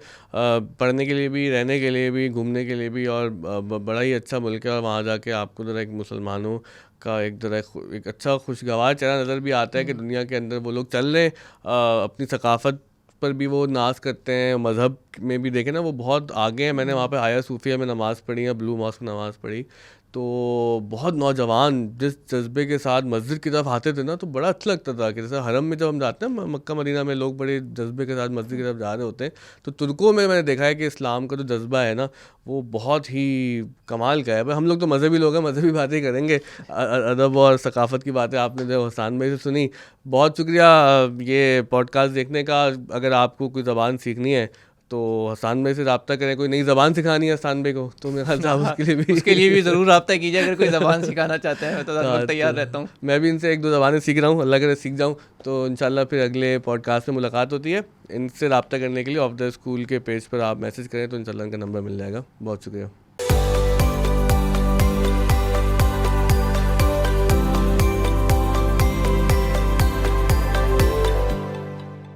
پڑھنے کے لیے بھی, رہنے کے لیے بھی, گھومنے کے لیے بھی, اور بڑا ہی اچھا ملک ہے. اور وہاں جا کے آپ کو ذرا ایک مسلمانوں کا ایک اچھا خوشگوار چہرہ نظر بھی آتا ہے کہ دنیا کے اندر وہ لوگ چل رہے ہیں, اپنی ثقافت پر بھی وہ ناز کرتے ہیں, مذہب میں بھی دیکھیں نا وہ بہت آگے ہیں. میں نے وہاں پہ آیا صوفیہ میں نماز پڑھی ہے, بلو ماسک میں نماز پڑھی, تو بہت نوجوان جس جذبے کے ساتھ مسجد کی طرف آتے تھے نا, تو بڑا اچھا لگتا تھا. کہ جیسے حرم میں جب ہم جاتے ہیں مکہ مدینہ میں, لوگ بڑے جذبے کے ساتھ مسجد کی طرف جا رہے ہوتے ہیں, تو ترکوں میں نے دیکھا ہے کہ اسلام کا جو جذبہ ہے نا وہ بہت ہی کمال کا ہے. ہم لوگ تو مذہبی لوگ ہیں, مذہبی باتیں کریں گے, ادب اور ثقافت کی باتیں آپ نے جو حسان بھائی سے سنی. بہت شکریہ یہ پوڈ کاسٹ دیکھنے کا. اگر آپ کو کوئی زبان سیکھنی ہے تو حسان بھائی سے رابطہ کریں. کوئی نئی زبان سکھانی ہے حسان بھائی کو تو میرے خیال سے اس کے لیے بھی ضرور رابطہ کیجیے. اگر کوئی زبان سکھانا چاہتا ہے تو میں تیار رہتا ہوں. میں بھی ان سے 1-2 زبانیں سیکھ رہا ہوں, اللہ کرے سیکھ جاؤں تو انشاءاللہ پھر اگلے پوڈ کاسٹ میں ملاقات ہوتی ہے. ان سے رابطہ کرنے کے لیے آف دا اسکول کے پیج پر آپ میسج کریں تو انشاءاللہ ان کا نمبر مل جائے گا. بہت شکریہ.